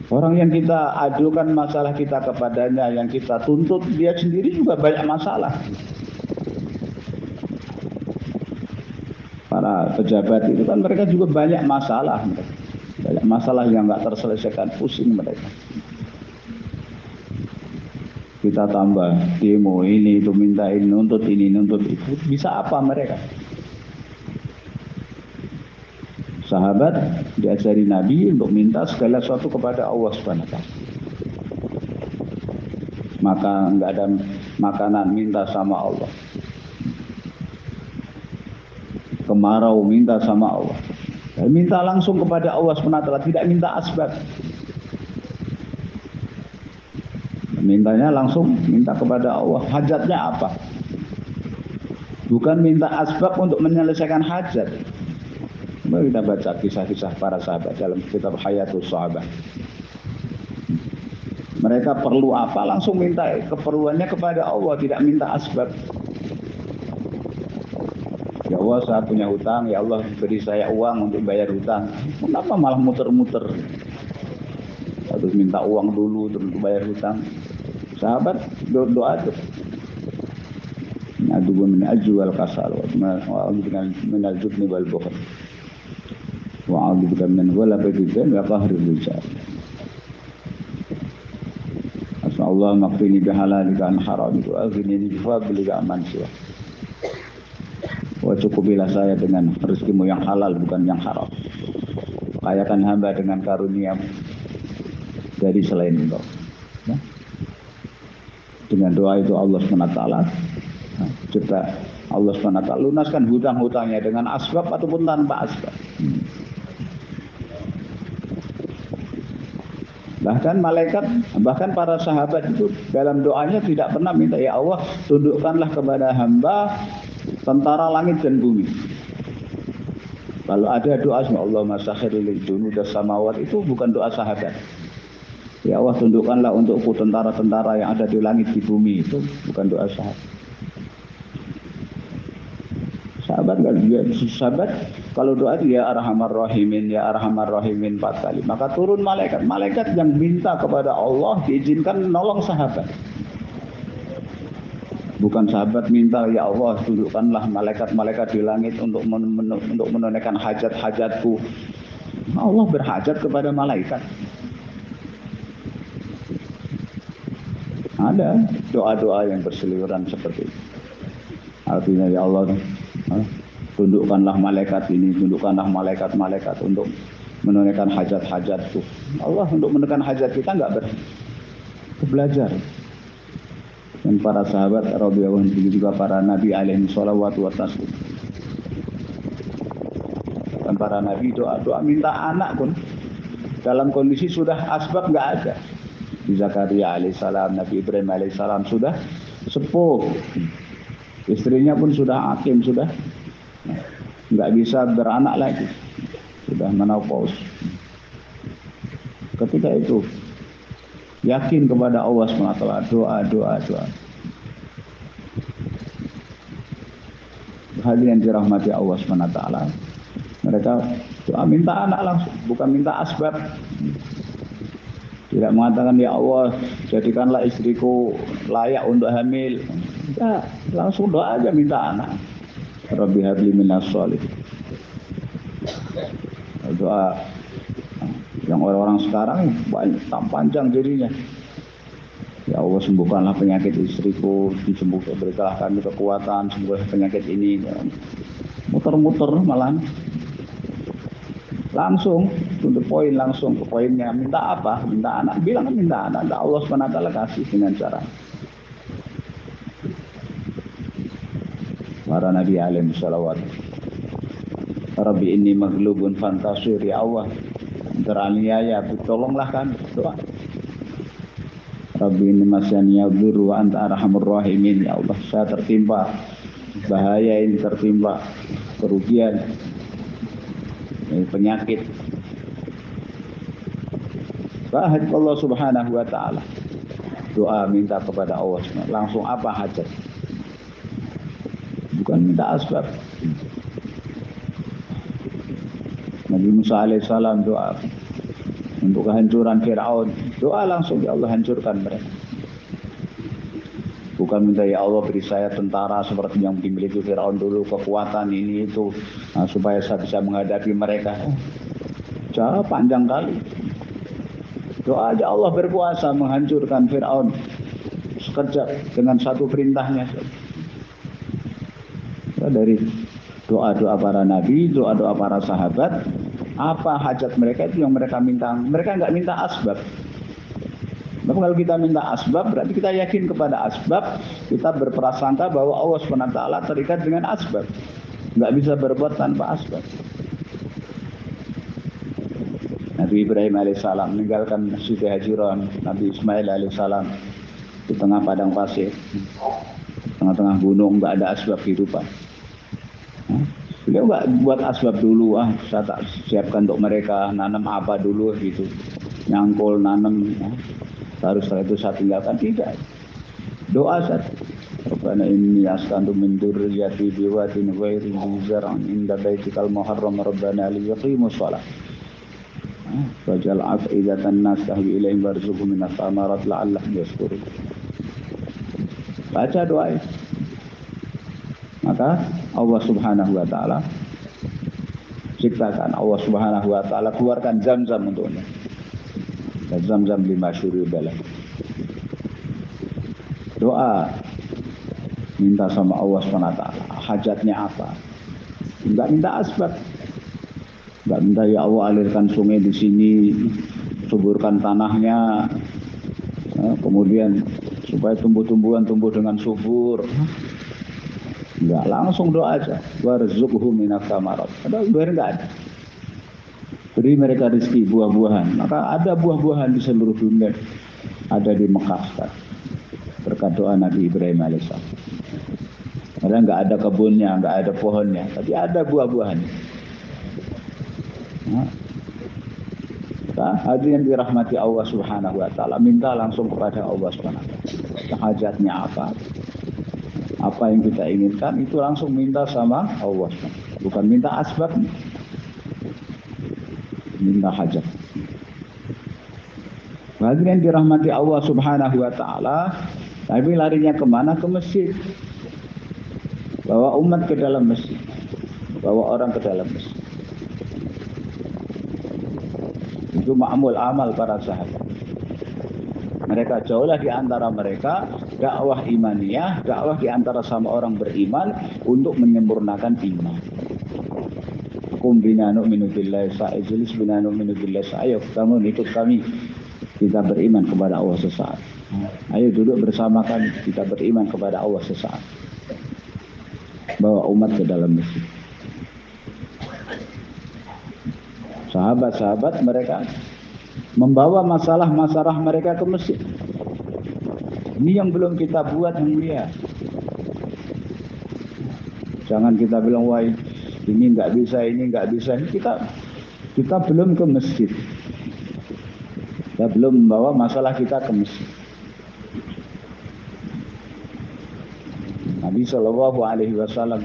Orang yang kita adukan masalah kita kepadanya, yang kita tuntut, dia sendiri juga banyak masalah. Para pejabat itu kan mereka juga banyak masalah. Banyak masalah yang nggak terselesaikan, pusing mereka. Kita tambah demo ini, itu minta ini, nuntut itu. Bisa apa mereka? Sahabat diajari Nabi untuk minta segala sesuatu kepada Allah SWT. Maka enggak ada makanan, minta sama Allah. Kemarau, minta sama Allah. Dan minta langsung kepada Allah SWT, tidak minta asbab. Mintanya langsung, minta kepada Allah. Hajatnya apa? Bukan minta asbab untuk menyelesaikan hajat. Mari kita baca kisah-kisah para sahabat dalam kitab Hayatus Sahabat. Mereka perlu apa, langsung minta keperluannya kepada Allah, tidak minta asbab. Ya Allah, saya punya hutang, ya Allah beri saya uang untuk bayar hutang. Kenapa malah muter-muter? Harus minta uang dulu terus untuk bayar hutang. Sahabat doa itu. Adu min ajwal kasal wa min al-jubni wal bukhl. Wa'udzu min ghalabatil wa qahril rijal. Allah maghfirni bihalalika an haramika wa aghnini bi fadlika amman siwa. Wa cukupilah saya dengan rezekimu yang halal bukan yang haram. Kayakan hamba dengan karunia-Mu dari selain Engkau. Ya. Dengan doa itu Allah SWT cipta Allah SWT lunaskan hutang-hutangnya dengan asbab ataupun tanpa asbab. Bahkan malaikat, bahkan para sahabat itu dalam doanya tidak pernah minta, ya Allah tundukkanlah kepada hamba tentara langit dan bumi. Kalau ada doa Allah masakhiril junudas samawat, itu bukan doa sahabat. Ya Allah tundukkanlah untukku tentara-tentara yang ada di langit di bumi, itu bukan doa sahabat. Sahabat nggak dia sahabat kalau doa itu ya Arhamar Rahimin, ya Arhamar Rahimin 4 kali. Maka turun malaikat yang minta kepada Allah diizinkan nolong sahabat. Bukan sahabat minta, ya Allah tunjukkanlah malaikat-malaikat di langit untuk menunaikan hajat-hajatku. Allah berhajat kepada malaikat. Ada doa-doa yang berseliweran seperti itu. Artinya ya Allah, tundukkanlah malaikat ini, tundukkanlah malaikat-malaikat untuk menunaikan hajat-hajatku. Allah untuk menunaikan hajat kita enggak belajar. Dan para sahabat radhiyallahu anhum juga para nabi alaihi salawatu wassalam. Dan para nabi doa minta anak pun dalam kondisi sudah asbab enggak ada. Nabi Zakaria alaihissalam, Nabi Ibrahim alaihissalam sudah sepuh. Istrinya pun sudah hakim, sudah enggak bisa beranak lagi. Sudah menopause. Ketika itu yakin kepada Allah SWT, doa. Hadirin dirahmati Allah SWT. Mereka doa minta anak langsung, bukan minta asbab. Tidak mengatakan ya Allah jadikanlah istriku layak untuk hamil. Ya, langsung doa aja minta anak. Rabbi habli minas sholihin. Doa yang orang-orang sekarang banyak panjang jadinya. Ya Allah sembuhkanlah penyakit istriku, disembuhkan berikanlah kami kekuatan sembuh penyakit ini. Muter-muter malah langsung untuk poin langsung ke poinnya. Minta apa? Minta anak. Bilang minta anak. Allah SWT kasih dengan cara. Para Nabi alaihi salawat. Rabbi inni maghlubun fantasir, ya Allah. Teraniaya, tolonglah kan. Doa. Rabbi inni masyani yadhur wa anta arhamur rahimin. Ya Allah, saya tertimpa bahaya ini, tertimpa kerugian, penyakit. Bahaj Allah Subhanahu wa taala. Doa minta kepada Allah SWT. Langsung apa hajat? Bukan minta asbab. Nabi Musa alaihissalam doa untuk kehancuran Fir'aun. Doa langsung ya Allah hancurkan mereka. Bukan minta ya Allah beri saya tentara seperti yang dimiliki Fir'aun dulu, kekuatan ini itu, supaya saya bisa menghadapi mereka. Cara panjang kali. Doa aja Allah berkuasa menghancurkan Fir'aun sekejap dengan satu perintahnya. Dari doa-doa para nabi, doa-doa para sahabat, apa hajat mereka itu yang mereka minta. Mereka enggak minta asbab. Tapi kalau kita minta asbab, berarti kita yakin kepada asbab, kita berprasangka bahwa Allah SWT terikat dengan asbab. Enggak bisa berbuat tanpa asbab. Nabi Ibrahim alaihissalam meninggalkan Siti Hajiran, Nabi Ismail alaihissalam di tengah padang pasir, tengah-tengah gunung, enggak ada asbab kehidupan. Beliau enggak buat asbab dulu, saya tak siapkan untuk mereka, nanam apa dulu gitu, nyangkul, nanam, baru setelah itu saya tinggalkan. Tidak, doa saja. Rabbana inni askantu min dzurriyyati biwadin ghairi dzi zar'in inda baitikal muharram rabbana liyaqimus shalah waj'al af'idatan nas tahwi ilaihim warzuqhum minas thamarat la'allahum yashkurun. Baca doa itu. Maka Allah Subhanahu wa taala ciptakan, Allah Subhanahu wa taala keluarkan Zam-Zam untuknya. Dan Zam-Zam 5 syurib. Doa minta sama Allah SWT, hajatnya apa? Enggak minta asbab. Enggak minta ya Allah alirkan sungai di sini, suburkan tanahnya, kemudian supaya tumbuh-tumbuhan tumbuh dengan subur. Enggak, langsung doa aja. Warzuqhum minas thamarat. Ada luar enggak ada. Beri mereka rezeki buah-buahan. Maka ada buah-buahan di seluruh dunia. Ada di Mekah sekarang. Berkat doa Nabi Ibrahim alaihissalam. Karena enggak ada kebunnya, enggak ada pohonnya, tapi ada buah-buahannya. Hadirin dirahmati Allah Subhanahu wa taala, minta langsung kepada Allah Subhanahu wa taala. Hajatnya apa? Apa yang kita inginkan itu langsung minta sama Allah. Bukan minta asbab, minta hajat. Bagian dirahmati Allah Subhanahu wa taala, tapi larinya kemana? Ke masjid. Bawa umat ke dalam masjid. Bawa orang ke dalam masjid. Itu ma'mul amal para sahabat. Mereka jauhlah di antara mereka dakwah imaniyah, dakwah di antara sama orang beriman untuk menyempurnakan iman. Kum binanu minu billahi sa'izulis binanu minu billahi sa'ayuk. Kamu ikut kami. Kita beriman kepada Allah sesaat. Ayo duduk bersama kami. Kita beriman kepada Allah sesaat. Bawa umat ke dalam masjid. Sahabat-sahabat mereka membawa masalah-masalah mereka ke masjid. Ini yang belum kita buat yang mulia. Jangan kita bilang, wah ini nggak bisa, ini nggak bisa. Kita belum ke masjid. Kita belum membawa masalah kita ke masjid. Nabi Shallallahu Alaihi Wasallam.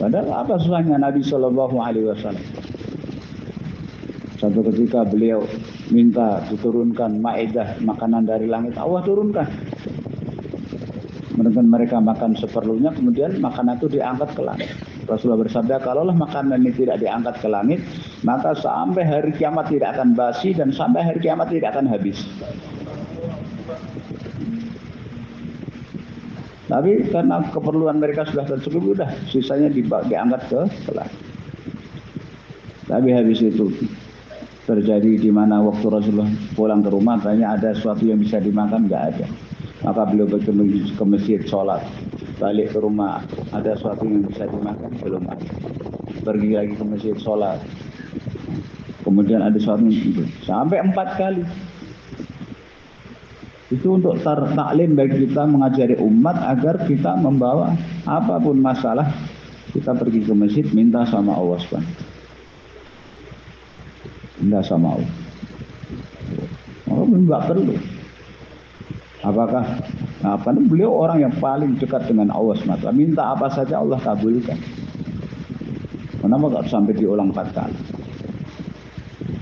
Padahal apa susahnya Nabi Shallallahu Alaihi Wasallam? Satu ketika beliau minta diturunkan maidah makanan dari langit, Allah turunkan. Mereka makan seperlunya, kemudian makanan itu diangkat ke langit. Rasulullah bersabda, kalaulah makanan ini tidak diangkat ke langit, maka sampai hari kiamat tidak akan basi dan sampai hari kiamat tidak akan habis. Tapi karena keperluan mereka sudah tercukupi, sudah sisanya diangkat ke langit. Tapi habis itu terjadi di mana waktu Rasulullah pulang ke rumah, tanya ada sesuatu yang bisa dimakan, nggak ada. Maka beliau pergi ke masjid sholat, balik ke rumah, ada sesuatu yang bisa dimakan, belum ada. Pergi lagi ke masjid sholat, kemudian ada sesuatu yang itu, sampai 4 kali. Itu untuk taklim bagi kita, mengajari umat agar kita membawa apapun masalah, kita pergi ke masjid, minta sama Allah SWT. Minta sama Allah. Oh, enggak perlu. Apakah beliau orang yang paling dekat dengan Allah SWT. Minta apa saja Allah kabulkan. Kenapa kok sampai diulang 4 kali?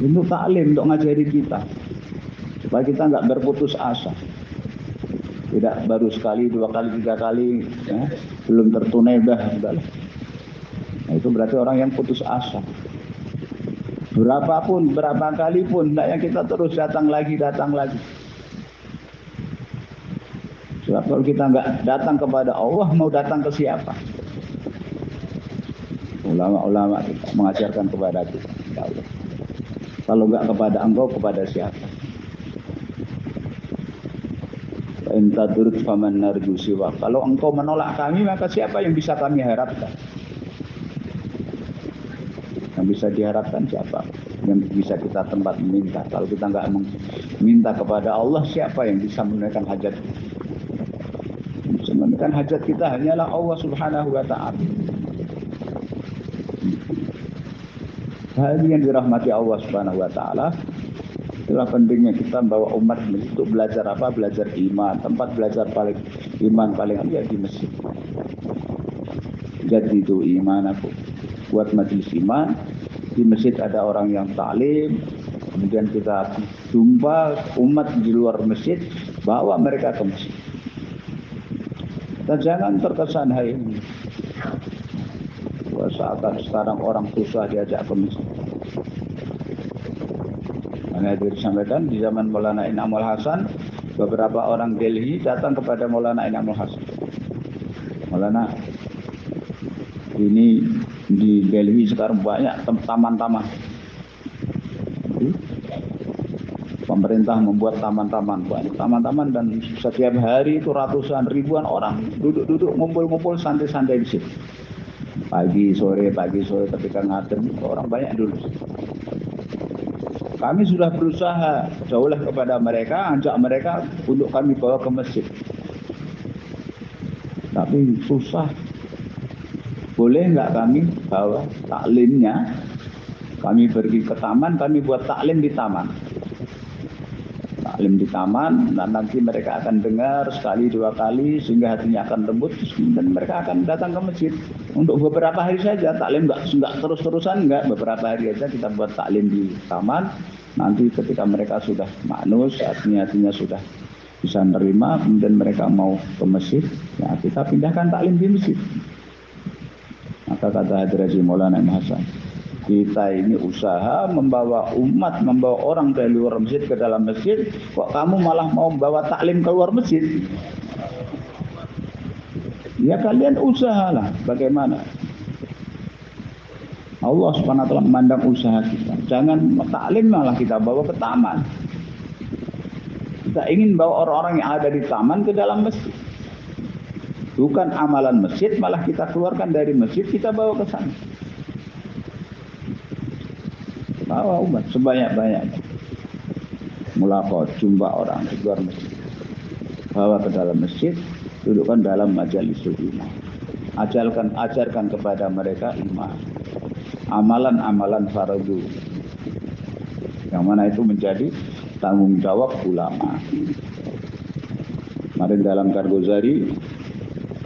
Untuk taklim, untuk ngajari kita. Supaya kita nggak berputus asa. Tidak baru sekali, 2 kali, 3 kali, ya, belum tertunai, udahlah. Nah, itu berarti orang yang putus asa. Berapapun, berapa kali pun, hendaknya kita terus datang lagi. Sebab kalau kita nggak datang kepada Allah, mau datang ke siapa? Ulama-ulama kita mengajarkan kepada kita. Ya Allah. Kalau nggak kepada engkau, kepada siapa? Enta turut faman narju siwa. Kalau engkau menolak kami, maka siapa yang bisa kami harapkan? Yang bisa diharapkan siapa? Yang bisa kita tempat meminta. Kalau kita nggak meminta kepada Allah, siapa yang bisa menunaikan hajat? Menunaikan hajat kita hanyalah Allah Subhanahu wa ta'ala. Hal yang dirahmati Allah Subhanahu wa ta'ala. Itulah pentingnya kita bawa umat untuk belajar apa? Belajar iman. Tempat belajar paling iman paling ya di masjid. Jadi itu iman aku. Buat majelis iman. Di masjid ada orang yang taklim. Kemudian kita jumpa umat di luar masjid. Bawa mereka ke masjid. Dan jangan terkesan hari ini. Seakan sekarang orang susah diajak ke masjid. Karena itu disampaikan di zaman Maulana Inamul Hasan, beberapa orang Delhi datang kepada Maulana Inamul Hasan. Maulana, ini di Delhi sekarang banyak taman-taman. Pemerintah membuat taman-taman, banyak taman-taman, dan setiap hari itu ratusan ribuan orang duduk-duduk, ngumpul-ngumpul, santai-santai di situ. Pagi sore ketika ngadem orang banyak dulu. Kami sudah berusaha jauhlah kepada mereka, ajak mereka untuk kami bawa ke masjid. Tapi susah. Boleh nggak kami bawa taklimnya? Kami pergi ke taman, kami buat taklim di taman. taklim di taman, dan nanti mereka akan dengar sekali dua kali sehingga hatinya akan lembut, dan mereka akan datang ke masjid untuk beberapa hari saja. Taklim enggak terus-terusan, enggak, beberapa hari saja kita buat taklim di taman. Nanti ketika mereka sudah manus, hatinya sudah bisa menerima, kemudian mereka mau ke masjid, ya kita pindahkan taklim di masjid. Maka kata Hadraji Maulana Imam Hasan, kita ini usaha membawa umat, membawa orang dari luar masjid ke dalam masjid, kok kamu malah mau membawa taklim ke luar masjid? Ya kalian usahalah bagaimana. Allah Subhanahu wa taala memandang usaha kita. Jangan taklim malah kita bawa ke taman. Kita ingin bawa orang-orang yang ada di taman ke dalam masjid. Bukan amalan masjid, malah kita keluarkan dari masjid, kita bawa ke sana. Bawa umat sebanyak-banyaknya. Mulaqat, jumpa orang di luar masjid. Bawa ke dalam masjid, dudukkan dalam majalisul iman. Ajarkan kepada mereka iman. Amalan-amalan fardu. Yang mana itu menjadi tanggung jawab ulama. Kemarin dalam Kargozari,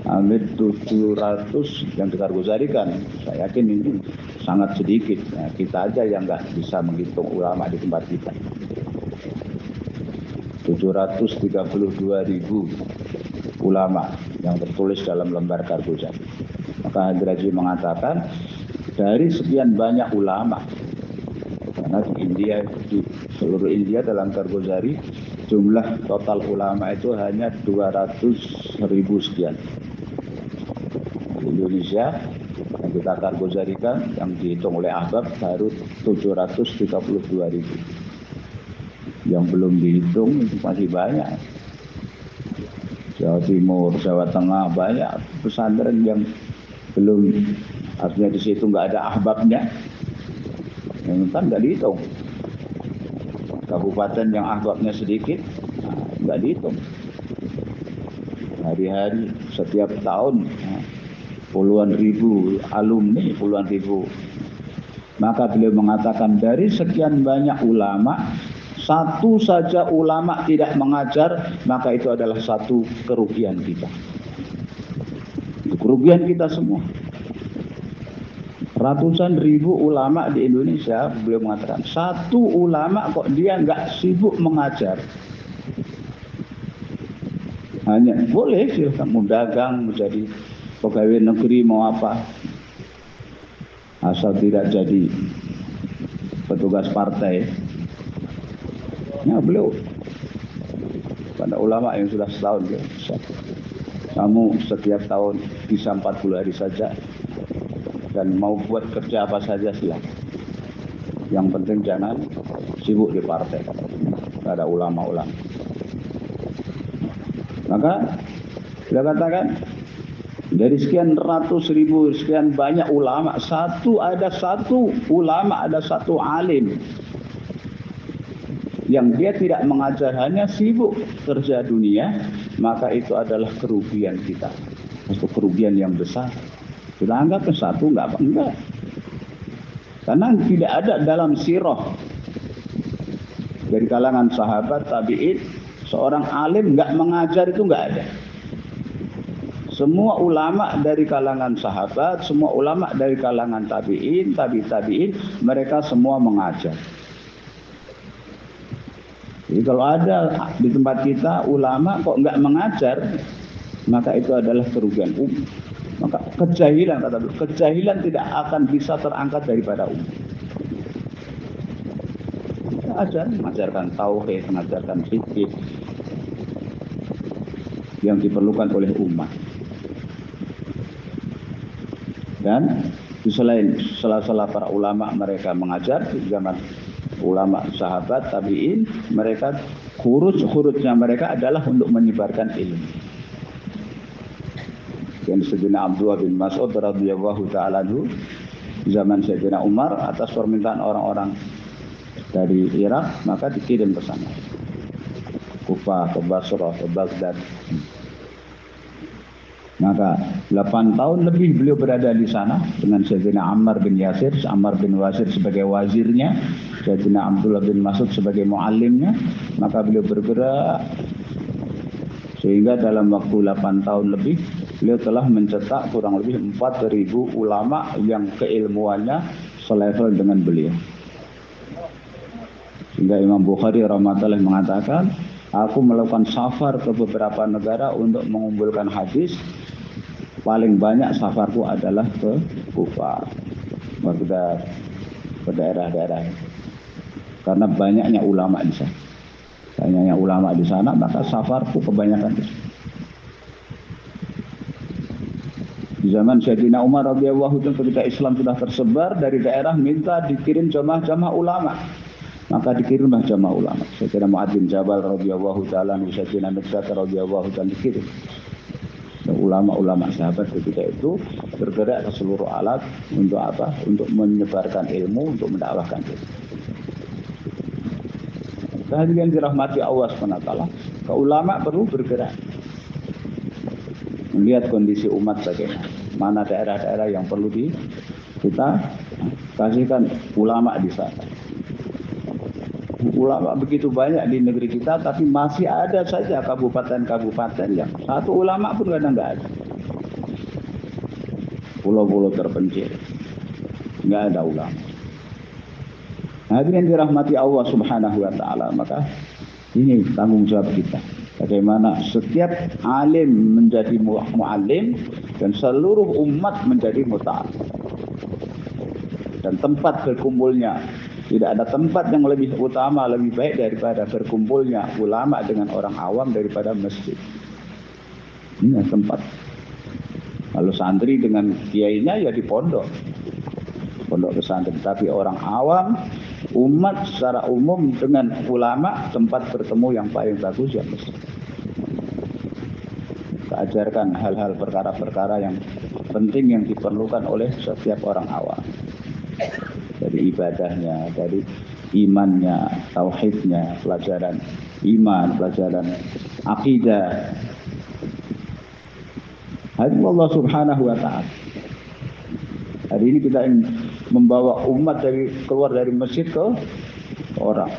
hampir 700 yang dikargozarikan. Saya yakin ini sangat sedikit. Nah, kita aja yang nggak bisa menghitung ulama di tempat kita. 732.000 ulama yang tertulis dalam lembar Kargozari. Maka Hadraji mengatakan dari sekian banyak ulama, karena di India, di seluruh India dalam Kargozari jumlah total ulama itu hanya 200.000 sekian. Di Indonesia yang kita kargozarikan, yang dihitung oleh Ahbab baru 732.000. Yang belum dihitung itu masih banyak. Jawa Timur, Jawa Tengah banyak pesantren yang belum, artinya di situ nggak ada ahbabnya, yang kan nggak dihitung. Kabupaten yang ahbabnya sedikit, nggak dihitung. Hari-hari setiap tahun puluhan ribu alumni, puluhan ribu. Maka beliau mengatakan dari sekian banyak ulama, satu saja ulama tidak mengajar, maka itu adalah satu kerugian kita. Itu kerugian kita semua. Ratusan ribu ulama di Indonesia, beliau mengatakan satu ulama kok dia nggak sibuk mengajar. Hanya boleh sih kamu dagang, menjadi pegawai negeri, mau apa, asal tidak jadi petugas partai. Ya beliau pada ulama yang sudah setahun, ya, kamu setiap tahun bisa 40 hari saja, dan mau buat kerja apa saja silakan. Yang penting jangan sibuk di partai. Ada ulama-ulama. Maka dia katakan dari sekian ratus ribu, sekian banyak ulama, ada satu ulama, ada satu alim yang dia tidak mengajar, hanya sibuk kerja dunia, maka itu adalah kerugian kita. Itu kerugian yang besar. Kita anggap satu enggak. Karena tidak ada dalam sirah dari kalangan sahabat tabi'in seorang alim enggak mengajar, itu enggak ada. Semua ulama dari kalangan sahabat, semua ulama dari kalangan tabi'in, tabi'in, mereka semua mengajar. Jadi kalau ada di tempat kita ulama kok enggak mengajar, maka itu adalah kerugian umum. Maka kejahilan, kata beliau, kejahilan tidak akan bisa terangkat daripada umat. Mengajarkan tauhid, mengajarkan fikih yang diperlukan oleh umat. Dan di selain salah-salah para ulama mereka mengajar di zaman ulama sahabat tabi'in, mereka khurujnya mereka adalah untuk menyebarkan ilmu. Yang Sayyidina Abdullah bin Mas'ud radhiyallahu ta'ala anhu zaman Sayyidina Umar atas permintaan orang-orang dari Irak, maka dikirim ke sana, Kufah, ke Basrah, ke Baghdad. Maka 8 tahun lebih beliau berada di sana dengan Sayyidina Ammar bin Yasir, Ammar bin Yasir sebagai wazirnya, Sayyidina Abdullah bin Mas'ud sebagai muallimnya, maka beliau bergerak sehingga dalam waktu 8 tahun lebih beliau telah mencetak kurang lebih 4.000 ulama yang keilmuannya selevel dengan beliau. Sehingga Imam Bukhari rahimahullah mengatakan, aku melakukan safar ke beberapa negara untuk mengumpulkan hadis. Paling banyak safarku adalah ke Kufah, Baghdad, ke daerah-daerah. Karena banyaknya ulama di sana. Banyaknya ulama di sana, maka safarku kebanyakan di sana. Di zaman Sayyidina Umar radhiyallahu anhu ketika Islam sudah tersebar dari daerah minta dikirim jamaah-jamaah ulama. Maka dikirimlah jamaah ulama. Sayyidina Mu'adz bin Jabal radhiyallahu taala, Sayyidina Miqdad radhiyallahu taala dikirim. Ulama-ulama sahabat ketika itu bergerak ke seluruh alat untuk apa? Untuk menyebarkan ilmu, untuk mendakwahkan ilmu. Kehadiran dirahmati Allah SWT, ulama perlu bergerak. Melihat kondisi umat bagaimana, mana daerah-daerah yang perlu kita kasihkan ulama di sana. Ulama begitu banyak di negeri kita, tapi masih ada saja kabupaten-kabupaten yang satu ulama pun kadang nggak ada. Pulau-pulau terpencil, nggak ada ulama. Hadirin dirahmati Allah Subhanahu Wa Taala, maka ini tanggung jawab kita. Bagaimana setiap alim menjadi mu'alim dan seluruh umat menjadi muta'alim. Dan tempat berkumpulnya, tidak ada tempat yang lebih utama, lebih baik daripada berkumpulnya ulama dengan orang awam daripada masjid. Ini tempat. Kalau santri dengan kiainya ya di pondok pesantren. Tapi orang awam, umat secara umum dengan ulama, tempat bertemu yang paling bagus ya masjid. Ajarkan hal-hal perkara-perkara yang penting yang diperlukan oleh setiap orang awam. Dari ibadahnya, dari imannya, tauhidnya, pelajaran iman, pelajaran akidah. Hari Allah Subhanahu Wa Taala. Hari ini kita ingin membawa umat keluar dari masjid ke orang,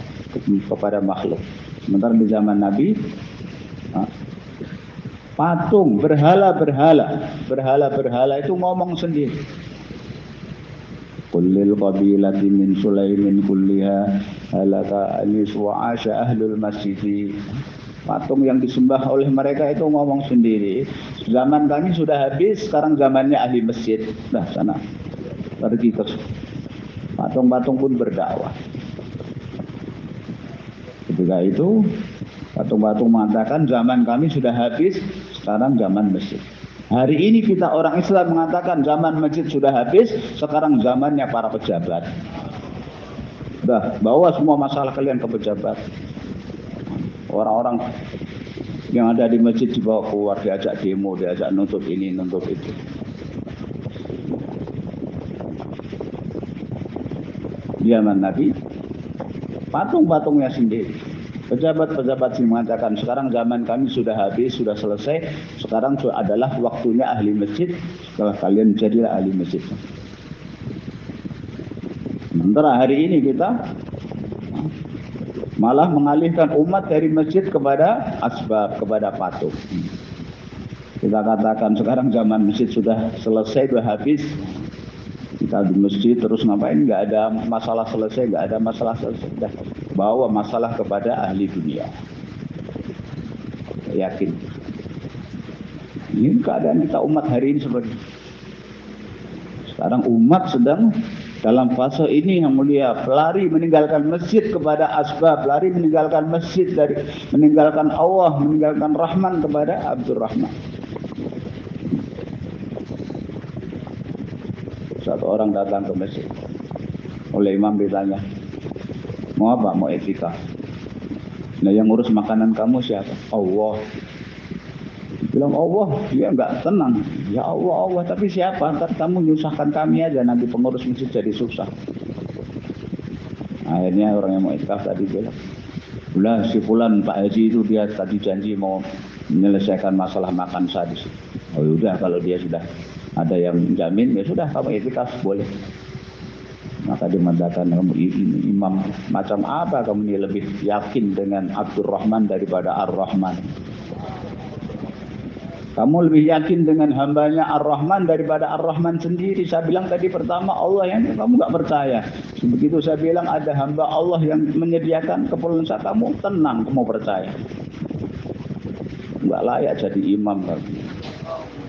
kepada makhluk. Sementara di zaman Nabi, patung, berhala itu ngomong sendiri. Kullil qabilati min Sulaimin kulliha halaka anis wa asya ahlul masjid. Patung yang disembah oleh mereka itu ngomong sendiri. Zaman kami sudah habis, sekarang zamannya ahli masjid. Nah, sana pergi ke patung-patung pun berdakwah. Ketika itu patung-patung mengatakan zaman kami sudah habis, sekarang zaman masjid. Hari ini kita orang Islam mengatakan zaman masjid sudah habis, sekarang zamannya para pejabat. Bawa semua masalah kalian ke pejabat. Orang-orang yang ada di masjid dibawa keluar, diajak demo, diajak nuntut ini, nuntut itu. Zaman Nabi, patung-patungnya sendiri. Pejabat-pejabat sih mengatakan sekarang zaman kami sudah habis, sudah selesai. Sekarang adalah waktunya ahli masjid. Setelah kalian jadilah ahli masjid. Sementara hari ini kita malah mengalihkan umat dari masjid kepada asbab, kepada patung. Kita katakan sekarang zaman masjid sudah selesai, sudah habis. Kita di masjid terus ngapain? Nggak ada masalah selesai, nggak ada masalah selesai. Dah bawa masalah kepada ahli dunia. Yakin. Ini keadaan kita umat hari ini seperti ini. Sekarang umat sedang dalam fase ini yang mulia, lari meninggalkan masjid kepada asbab, lari meninggalkan masjid dari meninggalkan Allah, meninggalkan Rahman kepada Abdurrahman. Satu orang datang ke masjid, oleh imam ditanya, mau apa? Mau etika. Nah yang ngurus makanan kamu siapa? Allah. Bilang Allah, dia enggak tenang. Ya Allah, tapi siapa? Ntar kamu nyusahkan kami aja, nanti pengurus masjid jadi susah. Akhirnya orang yang mau itikaf tadi bilang, ulah si fulan Pak Haji itu dia tadi janji mau menyelesaikan masalah makan sadis. Oh udah, kalau dia sudah ada yang menjamin, ya sudah kamu itikaf boleh. Maka dia mengatakan, kamu ini imam macam apa kamu ini lebih yakin dengan Abdurrahman daripada Ar-Rahman? Kamu lebih yakin dengan hambanya Ar-Rahman daripada Ar-Rahman sendiri. Saya bilang tadi pertama Allah yang kamu nggak percaya. Begitu saya bilang ada hamba Allah yang menyediakan keperluan saya, kamu tenang, kamu percaya. Nggak layak jadi imam kamu.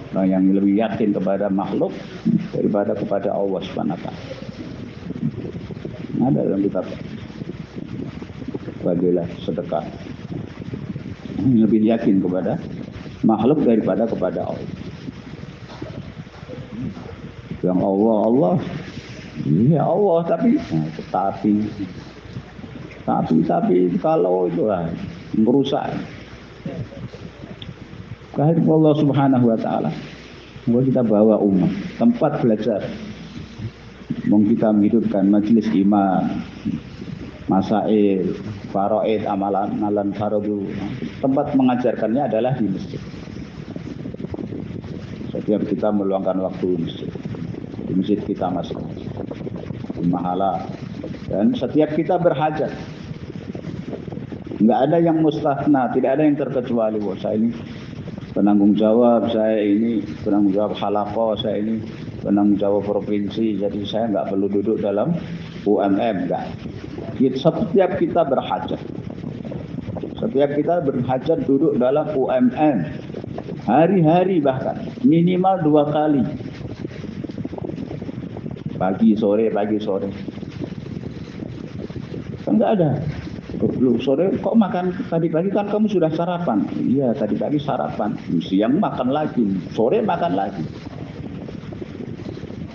Nah, yang lebih yakin kepada makhluk daripada kepada Allah Subhanahu wa taala. Ada dalam kitab Fadilah sedekah. Lebih yakin kepada makhluk daripada kepada Allah. Yang Allah, iya Allah, tapi kalau itu merusak. Kehendak Allah Subhanahu wa taala. Mau kita bawa umat tempat belajar. Mau kita menghidupkan majelis iman, masail, faraid, amalan fardu. Tempat mengajarkannya adalah di masjid. Setiap kita meluangkan waktu di masjid. Di masjid kita masuk. Di mahala. Dan setiap kita berhajat. Enggak ada yang mustahna, tidak ada yang terkecuali. Saya ini penanggung jawab, saya ini penanggung jawab halaqah, saya ini penanggung jawab provinsi, jadi saya nggak perlu duduk dalam UMM, enggak. Setiap kita berhajat. Setiap kita berhajat duduk dalam UMM. Hari-hari bahkan. Minimal 2 kali. Pagi, sore. Enggak ada. Belum sore kok makan, tadi pagi kan kamu sudah sarapan. Iya, tadi pagi sarapan. Siang makan lagi, sore makan lagi.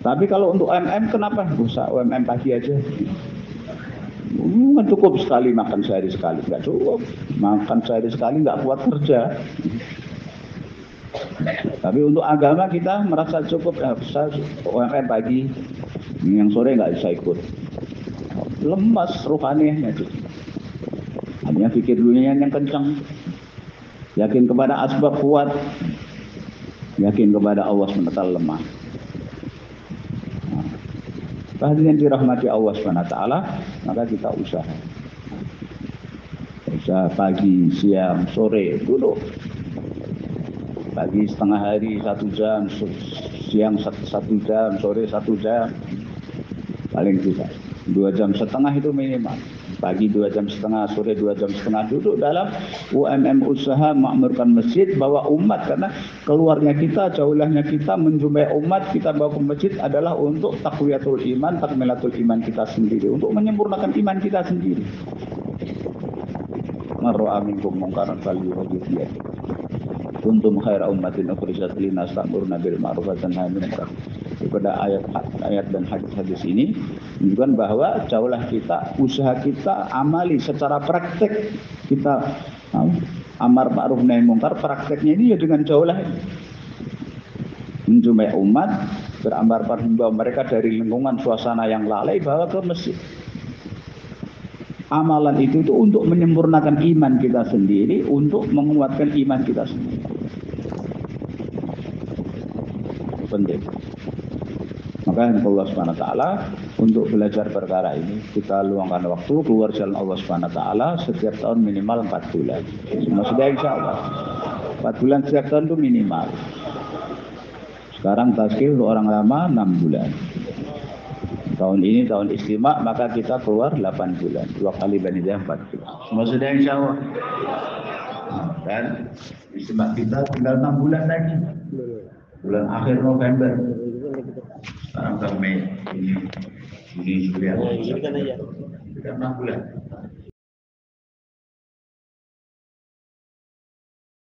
Tapi kalau untuk UMM kenapa? Bisa UMM pagi aja. Nggak cukup sekali makan sehari sekali, nggak cukup. Makan sehari sekali nggak kuat kerja. Tapi untuk agama kita merasa cukup, bisa UMM pagi, yang sore nggak bisa ikut. Lemas rohaninya itu. Hanya pikir dunia yang kencang. Yakin kepada asbab kuat. Yakin kepada Allah SWT lemah. Hadirin dirahmati Allah SWT, maka kita usaha pagi, siang, sore, duduk. Pagi setengah hari 1 jam, siang 1 jam, sore 1 jam. Paling tidak 2 jam setengah itu minimal. Pagi 2 jam setengah, sore 2 jam setengah, duduk dalam UMM usaha makmurkan masjid, bawa umat. Karena keluarnya kita, jaulahnya kita, menjumpai umat, kita bawa ke masjid adalah untuk takwiyatul iman, takmilatul iman kita sendiri, untuk menyempurnakan iman kita sendiri. Marra'a minkum munkaran falyughayyirhu biyadihi. Kuntum khaira ummatin ukhrijat lin-nas ta'muruna bil ma'ruf wa tanhauna 'anil munkar. Pada ayat dan hadis-hadis ini menunjukkan bahwa jauhlah kita, usaha kita, amali secara praktek kita amar ma'ruf nahi munkar. Prakteknya ini ya dengan jauhlah menjumpai umat, beramar ma'ruf mereka dari lingkungan suasana yang lalai, bawa ke masjid. Amalan itu untuk menyempurnakan iman kita sendiri, untuk menguatkan iman kita sendiri. Penting. Maka Allah Subhanahu wa taala untuk belajar perkara ini kita luangkan waktu, keluar jalan Allah Subhanahu wa taala setiap tahun minimal 4 bulan. Maksudnya insyaallah 4 bulan setiap tahun itu minimal. Sekarang tazkir untuk orang lama 6 bulan. Tahun ini tahun istimewa, maka kita keluar 8 bulan. 2 kali banijah 4 bulan. Maksudnya insyaallah. Dan istimewa kita tinggal 6 bulan lagi. Bulan akhir November. Sekarang ke Mei. Ini Juli. Ini kan aja. 6 bulan.